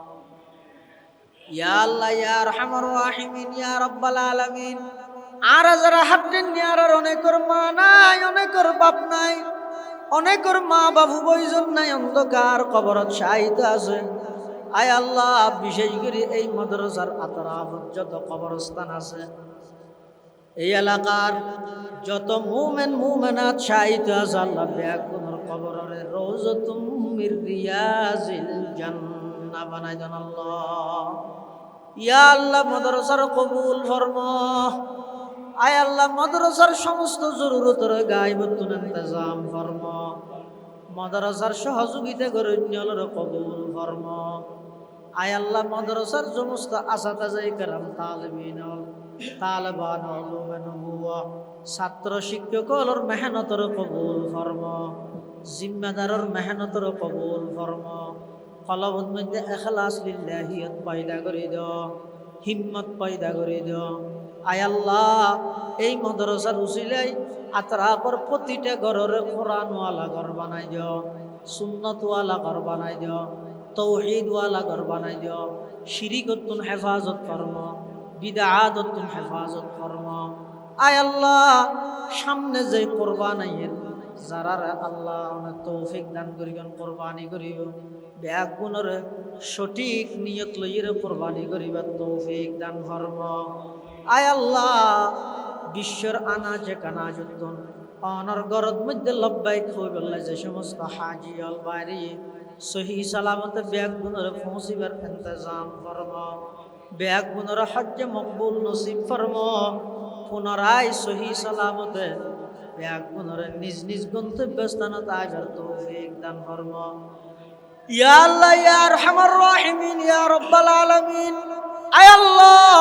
A: ইয়া আল্লাহ ইয়া আরহামার রাহিমিন ইয়া রাব্বাল আলামিন আর যারা হাতেন নিয়ার অনেকের মা নাই অনেকের বাপ নাই অনেকের মা বাবু বইজন নাই অন্ধকার কবরত শাহিদ আছে আয় আল্লাহ বিশেষ করে এই মাদ্রাসার আতরাফত যত কবরস্থান আছে এই এলাকার যত মুমেনাত শাহিদ আছে আল্লাহ ব্যাকুনের কবরের রওজাতুম মির রিয়াজিল জান্নাহ বানাই দেন আল্লাহ ইয়া আল্লাহ মাদ্রাসার কবুল ফরমা আয় আল্লাহ মাদ্রাসার সমস্ত জরুরতের গায়বতুন ইন্তজাম ফরমা মাদ্রাসার সহযোগিতা করে নিয়লর কবুল ফরমা আয় আল্লাহ মাদ্রাসার সমস্ত আসাতাজায়ে কেরাম তালিবিন তালেবান উলুমে নবুওয়া ছাত্র শিক্ষকর মেহনতর কবুল ফরমা জিম্মেদারর মেহনতর কবুল ফরমা কলবত মধ্যে ইখলাস লিল্লাহিয়ত পয়দা করে দাও হিম্মত পয়দা করে দাও আয় আল্লাহ এই মাদ্রাসার উসিলাই আতরাফর প্রতিটা ঘরের কোরআনওয়ালা ঘর বানাই দাও সুন্নতওয়ালা ঘর বানাই দাও তৌহিদওয়ালা ঘর বানাই দাও শিরিকতুন হেফাজত ফরমা বিদআততুন হেফাজত ফরমা আয় আল্লাহ সামনে যে কোরবানির যারা আল্লাহ অনেক তৌফিক দান করিবেন কোরবানি করিব ব্যাগুণের সঠিক নিয়ত লইয়ের কোরবানি করিবার তৌফিক দান ফরমা আয় আল্লাহ বিশ্বর আনাজে কানাজুদ্দন অনর গরদ মধ্যে লব্বাইক হইবল্লা যে সমস্ত হাজি আল বাইরে সহি সালামতে ব্যাগুণের পৌঁছিবার ইন্তজাম ফরমা ব্যাগুণের হজ্জে মকবুল নসিব ফরমা পুনরায় সহি সালামতে ব্যাগুণের নিজ নিজ গন্তব্যস্থানত আইবার তৌফিক দান ফরমা ইয়া আল্লাহ ইয়া আরহামার রাহিমিন ইয়া রাব্বাল আলামিন আয় আল্লাহ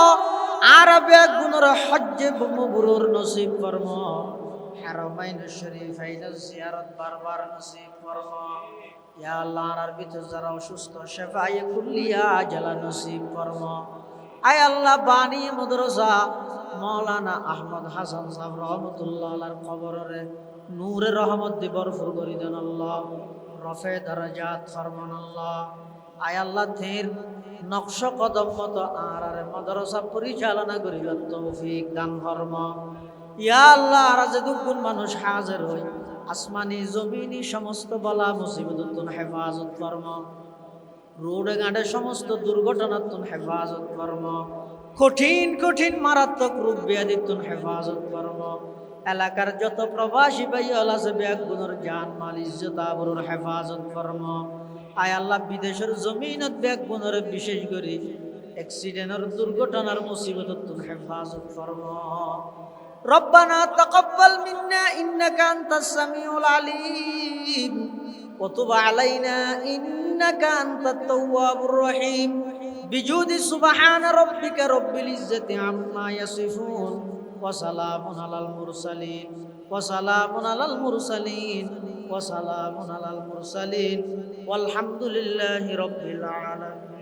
A: আর ব্যাগুণের হজ্জে মবরুর নসিব ফরমা হারামাইন শরীফাইন জিয়ারত বারবার নসিব ফরমা ইয়া আল্লাহ আর ভিতর যারা অসুস্থ শিফায়ে কুল্লিয়া জালা নসিব ফরমা আয় আল্লাহ বানি মাদ্রাসা মাওলানা আহমদ হাসান সাহেব রহমাতুল্লাহ আলাইহির কবরে নূরে রহমত দি ভরপুর করে দেন আল্লাহ রফে দরজাত ফরমান আল্লাহ আয় আল্লাহ থের নকশ কদম মতো আর মাদ্রাসা পরিচালনা করিবার তৌফিক দান ফরমা ইয়া আল্লাহ আর যতগুণ মানুষ হাজির হই আসমানি জমিনি সমস্ত বালা মুসিবততুন হেফাজত ফরমা রোডে ঘাটে সমস্ত দুর্ঘটনাতুন হেফাজত ফরমা কঠিন কঠিন মারাত্মক রোগ ব্যাধিতুন হেফাজত ফরমা এলাকার যত প্রবাসী ভাই আছে ব্যাগুনের জান মাল ইজ্জত আবরুর হেফাজত ফরম। আয় আল্লাহ বিদেশের জমিনত ব্যাগুনের বিশেষ করে অ্যাক্সিডেন্টের দুর্ঘটনার মুসিবত তুমি হেফাজত ফরম। রব্বানা তাকাব্বাল মিন্না ইন্নাকা আনতাস সামিউল আলিম ওয়া তুব আলাইনা ইন্নাকা আনতাত তাওয়াবুর রহিম বিজুদি সুবহানা রাব্বিকা রব্বিল ইজ্জাতি আম্মা ইয়াসিফুন ওয়া সালামুন আলাল মুরসালিন ওয়া সালামুন আলাল মুরসালিন ওয়া সালামুন আলাল মুরসালিন ওয়ালহামদুলিল্লাহি রাব্বিল আলামিন।